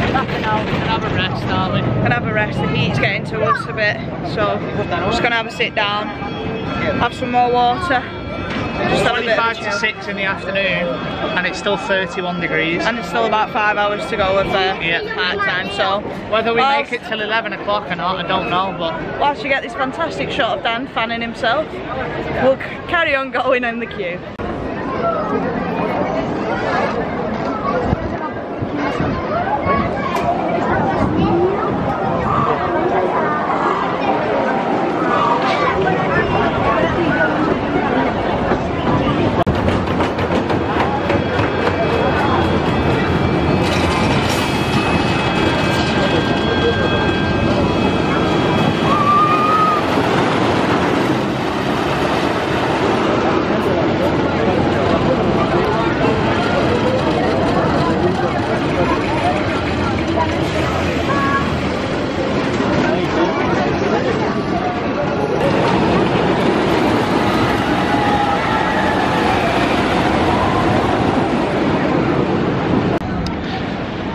Tapping out. We can have a rest, aren't we? Can have a rest. The heat's getting to us a bit, so I'm just gonna have a sit down, have some more water. It's 25 to 6 in the afternoon, and it's still 31 degrees. And it's still about 5 hours to go of park time, so whether we make it till 11 o'clock or not, I don't know, but whilst you get this fantastic shot of Dan fanning himself, we'll carry on going in the queue.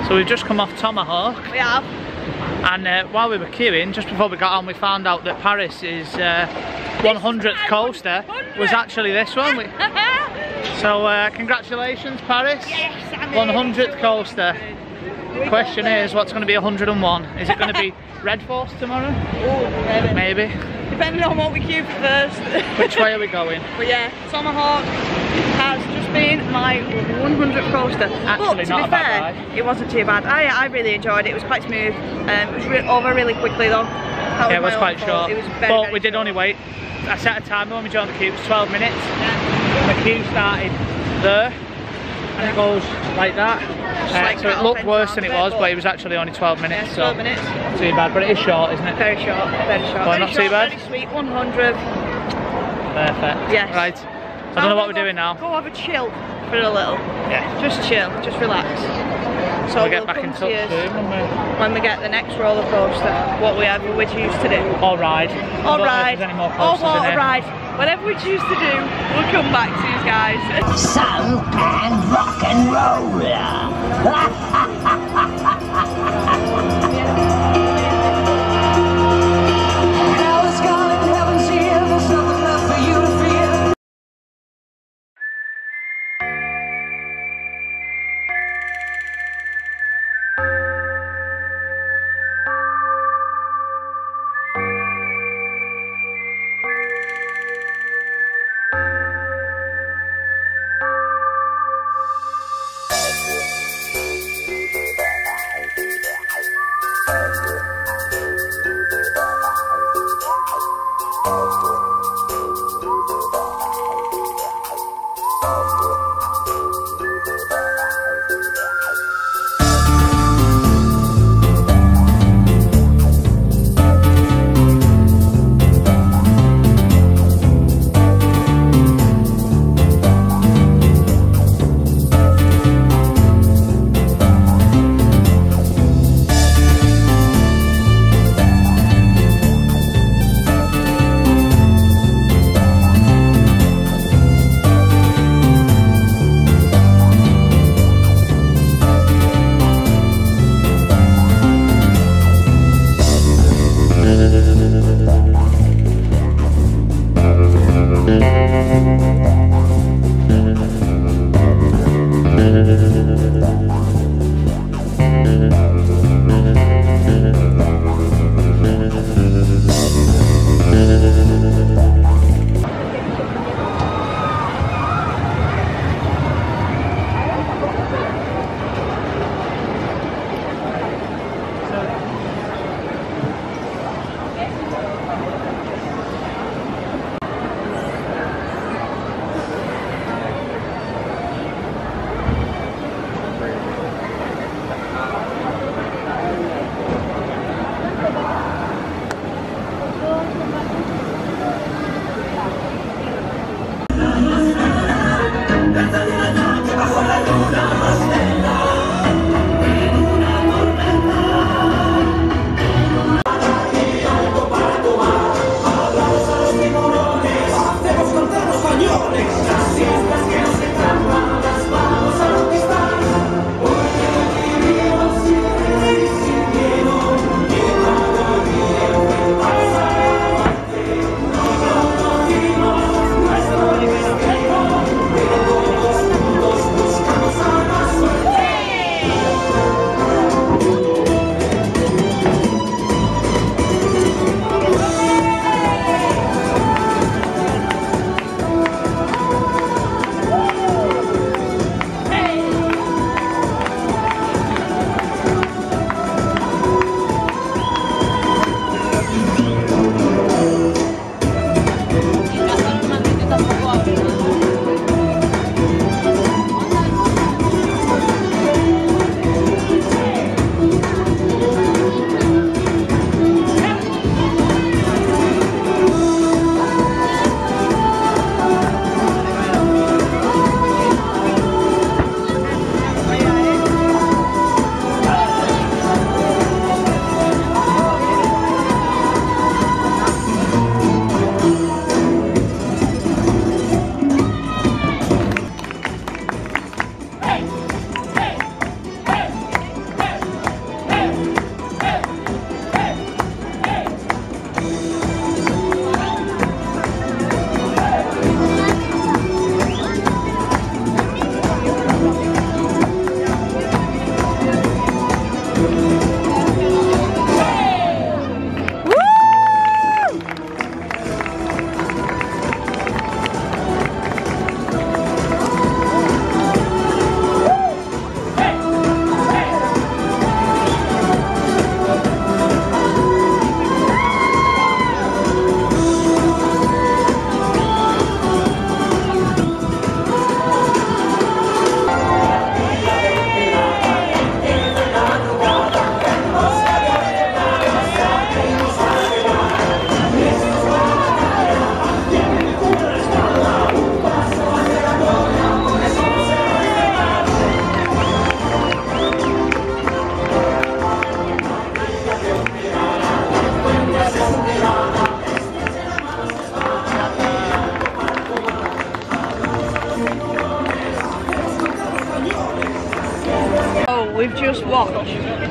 so we've just come off Tomahawk. We have. And while we were queuing, just before we got on, we found out that Paris's 100th coaster was actually this one. So congratulations, Paris. Yes, 100th coaster. Question is, what's going to be 101? Is it going to be Red Force tomorrow? Oh, Maybe. Depending on what we queue for first. Which way are we going? But yeah, Tomahawk has just been my 100th coaster. Actually, but to not be a bad fair, ride. it wasn't too bad. I really enjoyed it. It was quite smooth. It was over really quickly though. That Yeah, it was my quite own fault. short. It was very, but very we did short. only wait. I set a timer when we joined the queue. It was 12 minutes. Yeah. The queue started there, and it goes like that. like So it that looked up worse and than it down a was, bit, but it was actually only 12 minutes. Yeah, 12 so minutes. not too bad, but it is short, isn't it? Very short, very short. Well, Very not short, too bad. Very sweet, 100. Perfect. Yes. Right. I don't know what we're doing now. Go have a chill for a little. Yeah. Just chill, just relax. So We'll get back come in to touch you soon, won't we? when we get the next roller coaster. What we choose to do. Or ride. Or I don't know if ride. there's any more Or coasters in water here. ride. Whatever we choose to do, we'll come back to you guys. Sun and rock and roller. Hell's gone, heaven's here. There's nothing left for you to fear.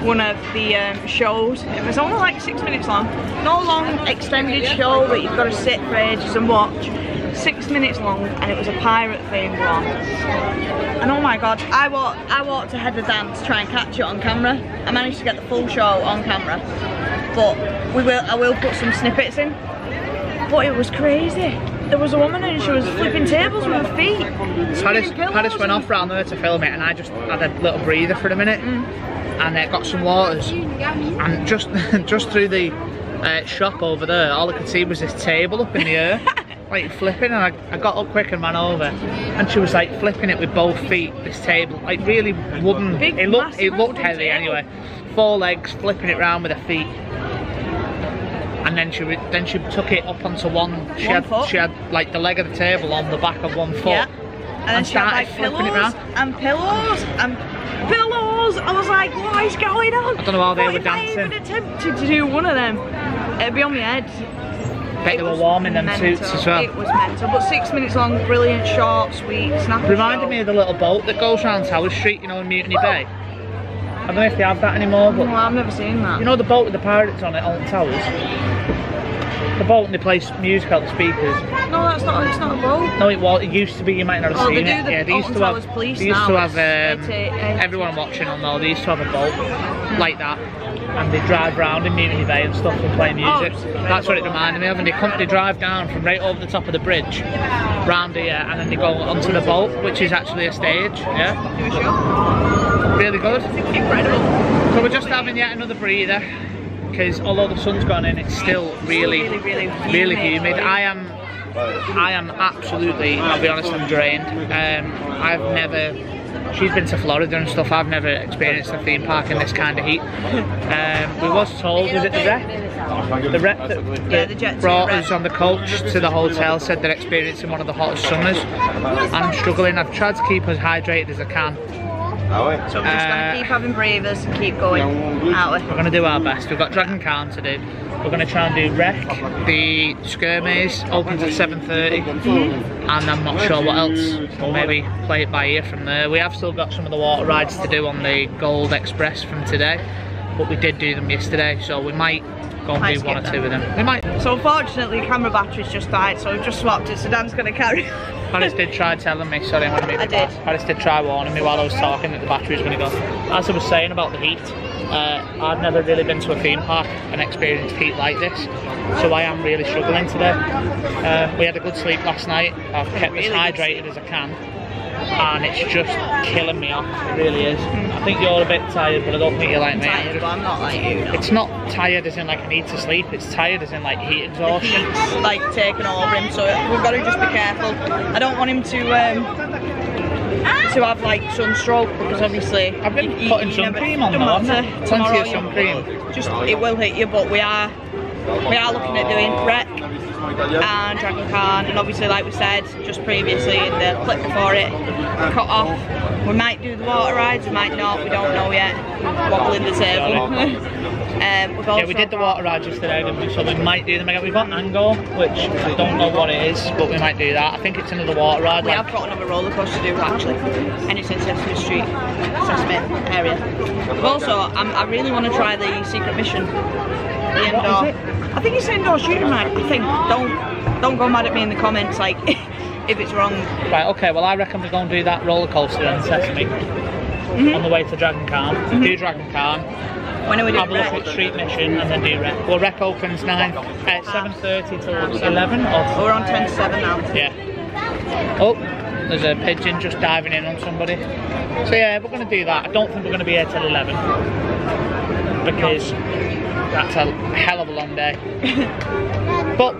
one of the shows. It was only like 6 minutes long. No long extended show that you've got to sit for ages and watch. 6 minutes long, and it was a pirate themed one. And oh my god, I walked ahead of Dan to try and catch it on camera. I managed to get the full show on camera, but I will put some snippets in. But it was crazy. There was a woman and she was flipping tables with her feet. Paris went off round there to film it, and I just had a little breather for a minute, and got some waters, and just through the shop over there, all I could see was this table up in the air. Like flipping, and I got up quick and ran over, and she was like flipping it with both feet, this table, like really wooden. Big, it looked heavy table. anyway. 4 legs, flipping it round with her feet, and then she took it up onto one. She had like the leg of the table on the back of one foot, yeah. And then she had like flipping it round. and pillows. I was like, what is going on? I don't know how they were If I dancing. even attempted to do one of them, it'd be on my head. Bet they were warm in them suits as well. It was mental, but 6 minutes long, brilliant, short, sweet, snappy. Reminded me of the little boat that goes around Tower Street, you know, in Mutiny Bay. I don't know if they have that anymore, but Well, I've never seen that. you know the boat with the pirates on it, Alton Towers? The boat and they play music out the speakers. No, it's not a boat. No, it used to be, you might not have Oh, seen they do it. the Yeah, they used Alton to Towers have, Police they used now, to have it's everyone watching on there, they used to have a boat like that. And they drive round in Mutiny Bay and stuff and play music. That's what it reminded me of. And they drive down from right over the top of the bridge, round here, and then they go onto the boat, which is actually a stage. Yeah. You sure? Really good. Incredible. So we're just having yet another breather, because although the sun's gone in, it's still really humid. I am absolutely, I'll be honest, I'm drained. She's been to Florida and stuff, I've never experienced a theme park in this kind of heat. We was told, was it the rep? The rep that brought us on the coach to the hotel said they're experiencing one of the hottest summers. And I'm struggling, I've tried to keep as hydrated as I can. So we're just going to keep having breathers and keep going, aren't we? We're going to do our best. We've got Dragon Khan to do. We're going to try and do Wreck. The Skirmaze opens at 7:30, and I'm not sure what else. We'll maybe play it by ear from there. We have still got some of the water rides to do on the Gold Express from today, but we did do them yesterday, so we might go and do one or two of them. We might. So unfortunately, camera battery's just died, so we've just swapped it. So Dan's going to carry. Paris did try telling me, sorry, I'm going to move I it back. did. Paris did try warning me while I was talking that the battery was going to go. As I was saying about the heat, I've never really been to a theme park and experienced heat like this, so I am really struggling today. We had a good sleep last night. I've kept as hydrated as I can, and it's just killing me off. It really is. I think you're a bit tired, but I don't think you're like me. Tired, but I'm not like you. No. It's not tired as in like I need to sleep, it's tired as in like heat exhaustion. The heat's like taking over him, so we've got to just be careful. I don't want him to have like sunstroke, because obviously I've been putting sun cream on though, haven't I? Plenty of sun cream. Just it will hit you, but we are looking at doing Wreck and Dragon Khan, and obviously, like we said just previously in the clip before it cut off, we might do the water rides, we might not, we don't know yet. Wobbling the table. Yeah, we did the water rides yesterday, didn't we? So we might do them again. We've got Angle, which I don't know what it is, but we might do that. I think it's another water ride. We have got another roller coaster to do actually, and it's in Sesame Street, Sesame area. We've also, I really want to try the secret mission, the indoor. I think it's indoor shooting right. I think. Don't go mad at me in the comments, like if it's wrong. Right. Okay. Well, I reckon we're going to do that roller coaster in Sesame on the way to Dragon Khan. Do Dragon Khan. When are we doing Have a look at Street Mission and then do Wreck. Well, Wreck opens 7:30 till 11. We're on 10 to 7 now. Yeah. Oh, there's a pigeon just diving in on somebody. So yeah, we're going to do that. I don't think we're going to be here till 11 because that's a hell of a long day. But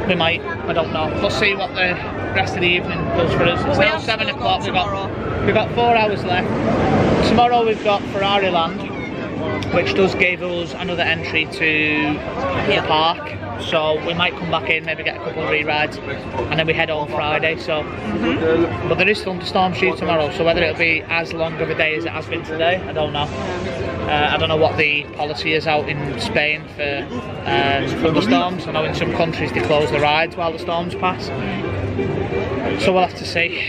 we might. I don't know. We'll see what the rest of the evening does for us. It's now 7 o'clock. We've got 4 hours left. Tomorrow we've got Ferrari Land, which does give us another entry to the park, so we might come back in, maybe get a couple of re-rides, and then we head home Friday. So but there is thunderstorms due tomorrow, so whether it'll be as long of a day as it has been today, I don't know. I don't know what the policy is out in Spain for thunderstorms. I know in some countries they close the rides while the storms pass, so we'll have to see.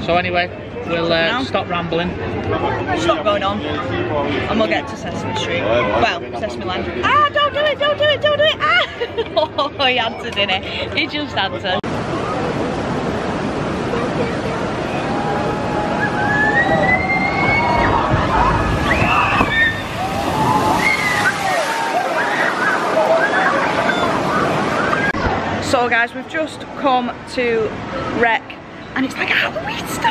So anyway, we'll stop rambling. Stop going on. And we'll get to Sesame Street. Well, Sesame Land. Ah, don't do it, don't do it, don't do it. Ah! Oh, he had to, didn't he? He just had to. So guys, we've just come to Rec and it's like a Halloween store.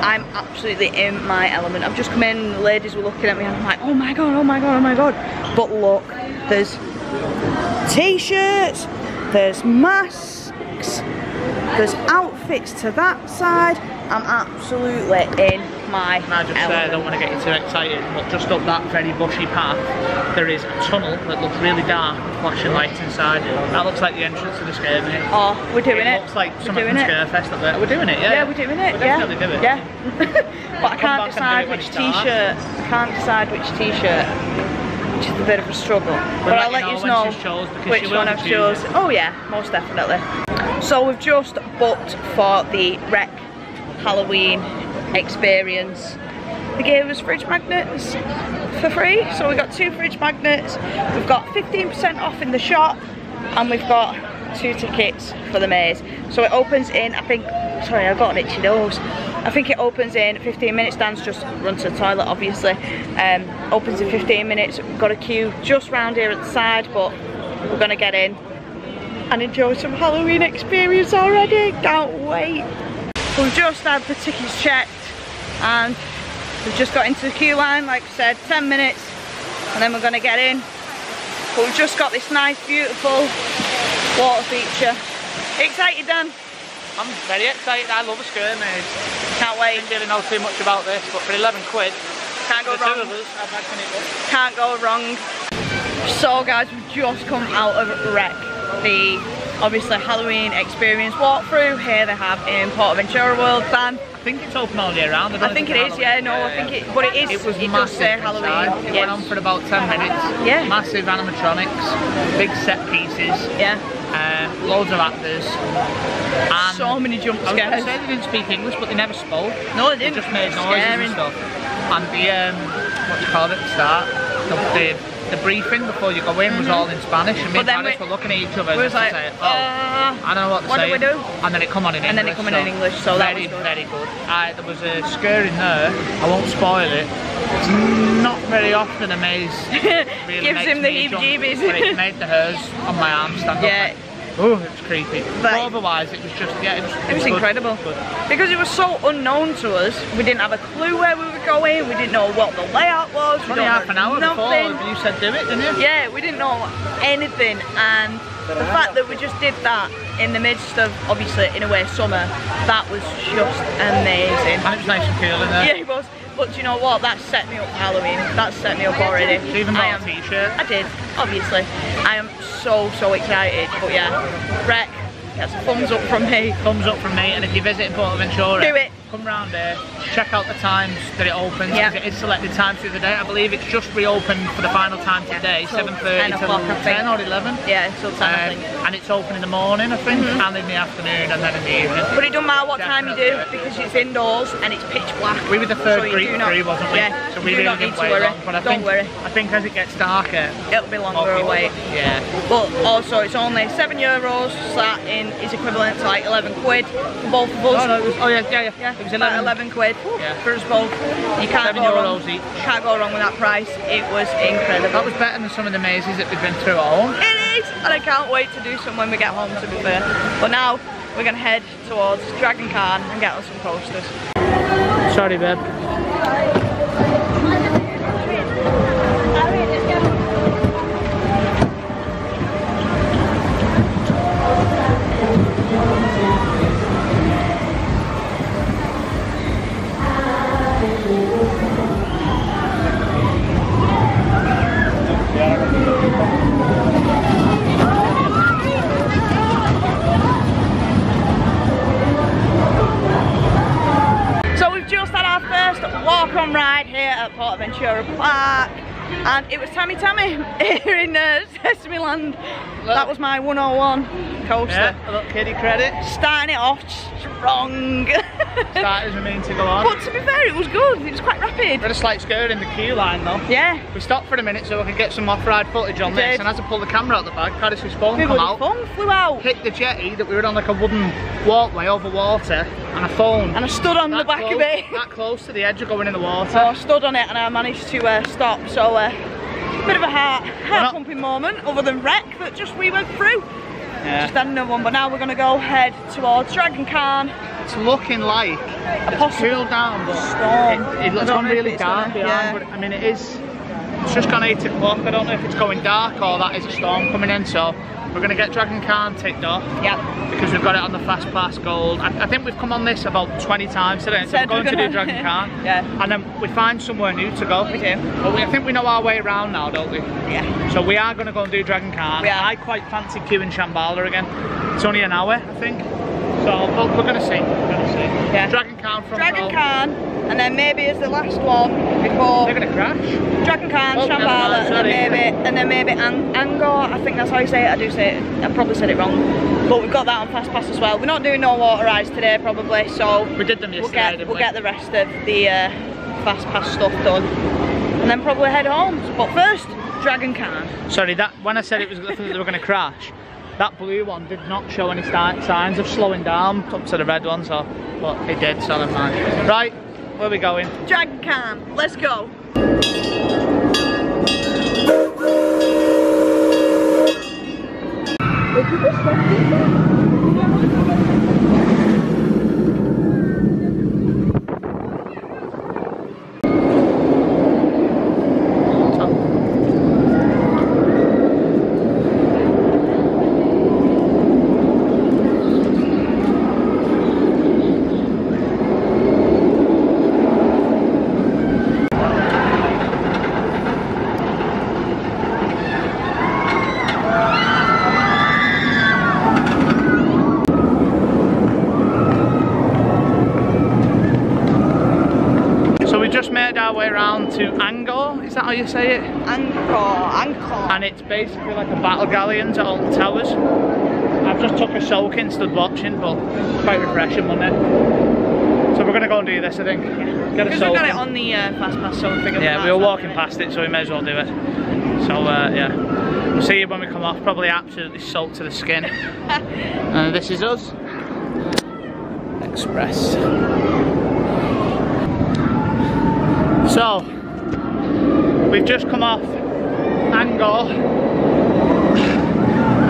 I'm absolutely in my element. I've just come in and the ladies were looking at me and I'm like, oh my god, oh my god, oh my god. But look, there's t-shirts, there's masks, there's outfits to that side. I'm absolutely in my Can I just say, I don't want to get you too excited, but just up that very bushy path, there is a tunnel that looks really dark with flashing lights inside. That looks like the entrance to the scare maze. Oh, we're doing it. It looks like something from Scarefest up there. We're doing it, yeah. Yeah, we're doing it, we'll definitely do it. Yeah. But I can't decide which t-shirt. I can't decide which t-shirt. Which is a bit of a struggle. But I'll let you know which one I've chose. Oh yeah, most definitely. So we've just booked for the Rec Halloween experience. They gave us fridge magnets for free, so we got 2 fridge magnets. We've got 15% off in the shop, and we've got 2 tickets for the maze. So it opens in, I think, sorry, I've got an itchy nose. I think it opens in 15 minutes. Dan's just run to the toilet, obviously. Opens in 15 minutes. We've got a queue just round here at the side, but we're gonna get in and enjoy some Halloween experience already. Can't wait. We've just had the tickets checked and we've just got into the queue line, like I said, 10 minutes and then we're going to get in. But we've just got this nice, beautiful water feature. Excited, Dan? I'm very excited. I love a scare maze. Can't wait. I didn't really know too much about this, but for 11 quid, can't go wrong. The 2 of us, I've had it. Can't go wrong. So guys, we've just come out of Rec, the obviously Halloween experience walkthrough. Here they have in Portaventura World. Dan, I think it's open all year round. I think it is, yeah, no, I think it, but it is. It was it massive does say Halloween. It went on for about 10 minutes. Yeah. Massive animatronics, big set pieces. Yeah. Loads of actors. And so many jump scares. I was going to say they didn't speak English, but they never spoke. No, they didn't. They just made noises and stuff. And the, what do you call it at the start? The briefing before you go in was all in Spanish, and me and Paris were looking at each other and was like, saying, I don't know what to say. What do we do? And then it come on in English. And then it come in English, so that was good. Very good. There was a scare in there, I won't spoil it. It's not very often a maze really gives him the heebie-jeebies. But it made the hairs on my arm stand up. Oh, it was creepy. But otherwise, it was just, yeah, it was incredible. Good. Because it was so unknown to us, we didn't have a clue where we were going, we didn't know what the layout was. Only half an hour before you said do it, didn't you? Yeah, we didn't know anything, and the fact that we just did that in the midst of, obviously, in a way, summer, that was just amazing. And it was nice and cool in there. Yeah, it was. But do you know what? That set me up for Halloween. That set me up already. You even bought a t-shirt? I did, obviously. I am so excited. But yeah, Rec gets a thumbs up from me. Thumbs up from me. And if you visit Portaventura, do it. Come round here, check out the times that it opens, because it is selected times through the day. I believe it's just reopened for the final time today, 7:30 till 10 or 11. Yeah, till 10 I think. And it's open in the morning, I think, and in the afternoon, and then in the evening. But it doesn't matter what time you do, because it's indoors and it's pitch black. We were the third group through, wasn't we? Yeah, so we really didn't wait long. But don't worry. I think as it gets darker, it'll be longer a wait. Yeah. But also, it's only €7, so that is equivalent to like 11 quid for both of us. Oh, no, it was, yeah. It was 11 quid for us both. You can't go wrong. Each. Can't go wrong with that price. It was incredible. That was better than some of the mazes that we've been through at home. It is, and I can't wait to do some when we get home, to be fair. But now we're gonna head towards Dragon Khan and get on some posters. Sorry, babe. Walk-on ride here at Portaventura Park, and it was Tammy here in Sesame Land. That was my 101 coaster. Yeah, a little kiddie credit. Starting it off strong. started as we mean to go on. But to be fair, it was good. It was quite rapid. We had a slight skirt in the queue line though. Yeah. We stopped for a minute so we could get some off-ride footage on We this, did. and as I pulled the camera out the bag, Caddis's phone It come was out, fun, flew out. hit the jetty that we were on like a wooden walkway over water, and a phone. And I stood on the back of it. That close to the edge of going in the water. So I stood on it and I managed to stop. So bit of a heart pumping moment, other than wreck that just we went through. Yeah. Just had another one, but now we're going to go head towards Dragon Khan. It's looking like it's possible cooled down, but storm. it looks I don't know if really it's dark gonna- behind. yeah. But I mean, it's just gone 8 o'clock. I don't know if it's going dark or that is a storm coming in. So we're going to get Dragon Khan ticked off. Yep. Because we've got it on the Fast Pass Gold. I think we've come on this about 20 times today. So we're going to do Dragon Khan. Yeah. And then we find somewhere new to go. We do. But I think we know our way around now, don't we? Yeah. So we are going to go and do Dragon Khan. We are. I quite fancy queuing Shambhala again. It's only an hour, I think. So but we're going to see. We're going to see. Yeah. Dragon Khan from Dragon Khan, and then maybe as the last one before They're going to crash. Dragon Khan, Oh, never Shambhala, mind, and then maybe Angor. I think that's how you say it. I do say it. I probably said it wrong, but we've got that on Fast Pass as well. We're not doing no water rides today, probably. So We did them yesterday, we'll get the rest of the Fast Pass stuff done, and then probably head home. But first, Dragon Khan. Sorry, that when I said it was they were going to crash, that blue one did not show any signs of slowing down up to the red one, so but it did, so never mind. Right, where are we going? Dragon Khan. Let's go. Made our way around to Angor, is that how you say it? Angkor. And it's basically like a battle galleons at Alton Towers. I've just took a soaking, stood watching, but it's quite refreshing, wasn't it? So we're going to go and do this, I think. Yeah. Get a Because we got it on the Fast Pass, so we figured yeah, we were walking past it, so we may as well do it. So yeah, we'll see you when we come off, probably absolutely soaked to the skin. And this is us. Express. So, we've just come off Angor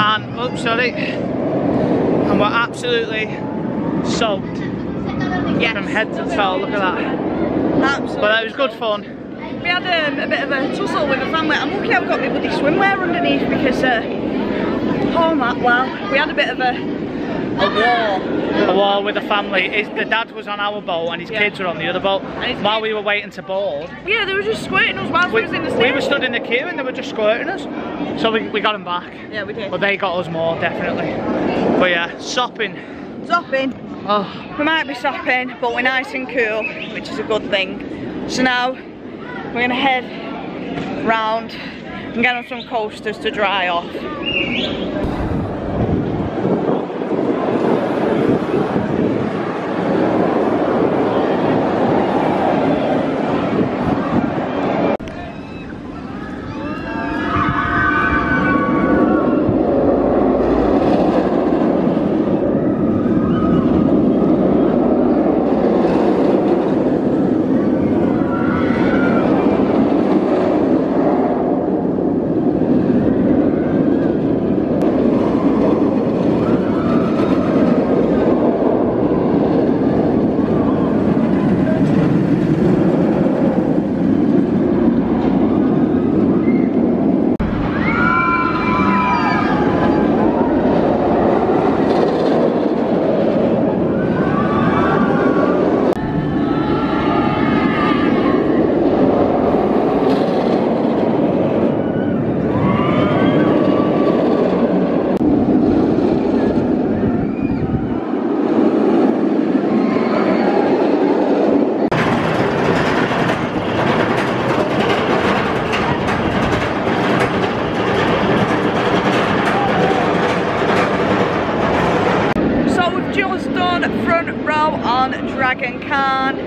and, oops, sorry, and we're absolutely soaked from head to toe, look at that. Absolutely. But it was good fun. We had a bit of a tussle with the family. I'm lucky I've got my bloody swimwear underneath because, we had a bit of a war with the family. The dad was on our boat and his kids were on the other boat. While we were waiting to board, yeah, they were just squirting us whilst we was in the stage. We were stood in the queue and they were just squirting us. So we got them back. Yeah, we did. But they got us more, definitely. But yeah, sopping. Sopping. Oh. We might be sopping, but we're nice and cool, which is a good thing. So now we're gonna head round and get on some coasters to dry off. Dragon Khan.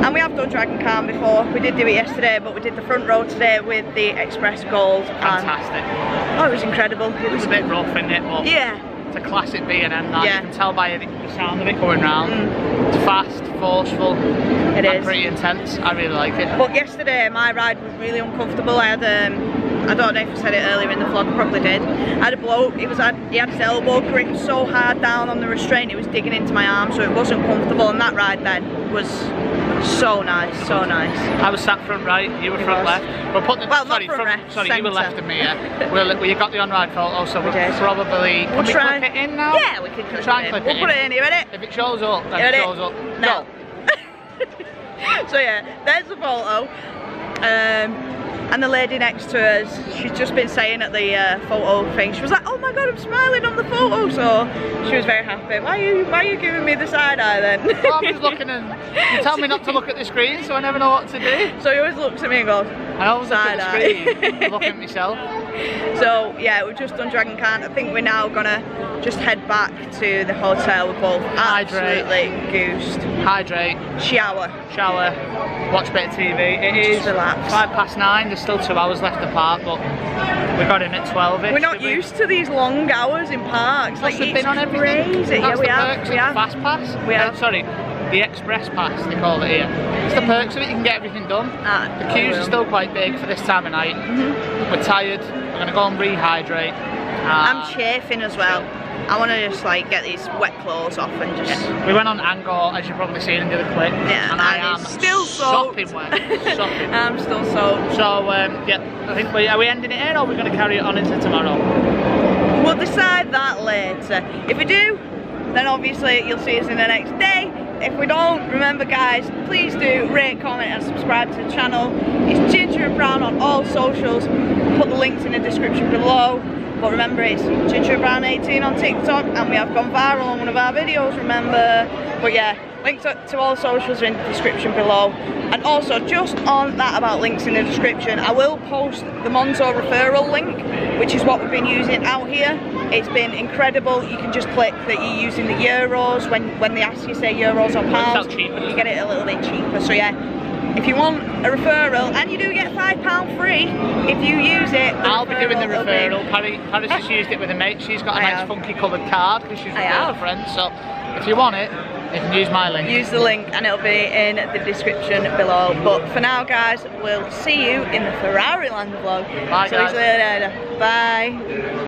And we have done Dragon Khan before. We did do it yesterday, but we did the front row today with the Express Gold. Fantastic. Oh, it was incredible. It was a bit rough, isn't it? But yeah. It's a classic B&M that. Yeah. You can tell by the sound of it going round. It's fast, forceful, it is pretty intense. I really like it. But yesterday my ride was really uncomfortable. I had I don't know if I said it earlier in the vlog, I probably did. I had a bloke, he had his elbow gripped so hard down on the restraint, it was digging into my arm, so it wasn't comfortable, and that ride then was so nice, so nice. I was sat front right, you were front left. We'll put the, well, sorry, not front left, sorry, centre. you were left of me, yeah. You got the on-ride photo, so we'll did. probably, we'll try. Clip it in now? Yeah, we can try and clip it in. We'll put it in, you ready? If it shows up, then it shows up. No. So yeah, there's the photo. And the lady next to us, she's just been saying at the photo thing, she was like, oh my god, I'm smiling on the photo, so she was very happy. Why are you giving me the side eye then? Well, I'm just looking, and you tell me not to look at the screen, so I never know what to do. So he always looks at me and goes, I always look at the screen, I look at myself. So yeah, we've just done Dragon Khan. I think we're now gonna just head back to the hotel. We're both absolutely goosed. Hydrate. Shower, watch a bit of TV. It is just relax. 9:05. There's still 2 hours left to park, but we got in at 12ish. We're not used to these long hours in parks. Like, we've been on everything. Crazy. That's Yeah, the Fast pass. We have. Sorry, the Express Pass, they call it here. It's the perks of it, you can get everything done. The queues are still quite big for this time of night. We're tired, we're going to go and rehydrate. I'm chafing as well. I want to just like get these wet clothes off and just... Yeah. We went on Angkor, as you've probably seen in the other clip. Yeah, and I am still soaked. sopping wet. Sopping. I'm still soaked. So, yeah, I think are we ending it here, or are we going to carry it on into tomorrow? We'll decide that later. If we do, then obviously you'll see us in the next day. If we don't, remember guys, please do rate, comment and subscribe to the channel. It's Ginger and Brown on all socials. Put the links in the description below. But remember, it's Ginger and Brown 18 on TikTok, and we have gone viral on one of our videos, remember. But yeah, links to all socials are in the description below. And also, just on that about links in the description, I will post the Monzo referral link, which is what we've been using out here. It's been incredible. You can just click that you're using the euros when they ask you, say euros or pounds, you get it a little bit cheaper. So yeah, if you want a referral, and you do get £5 free if you use it. I'll be doing the referral. Paris has used it with a mate. She's got a nice funky coloured card because she's referred a friend. So if you want it, you can use my link. Use the link and it'll be in the description below. But for now guys, we'll see you in the Ferrari Land vlog. Bye guys. See you later. Bye.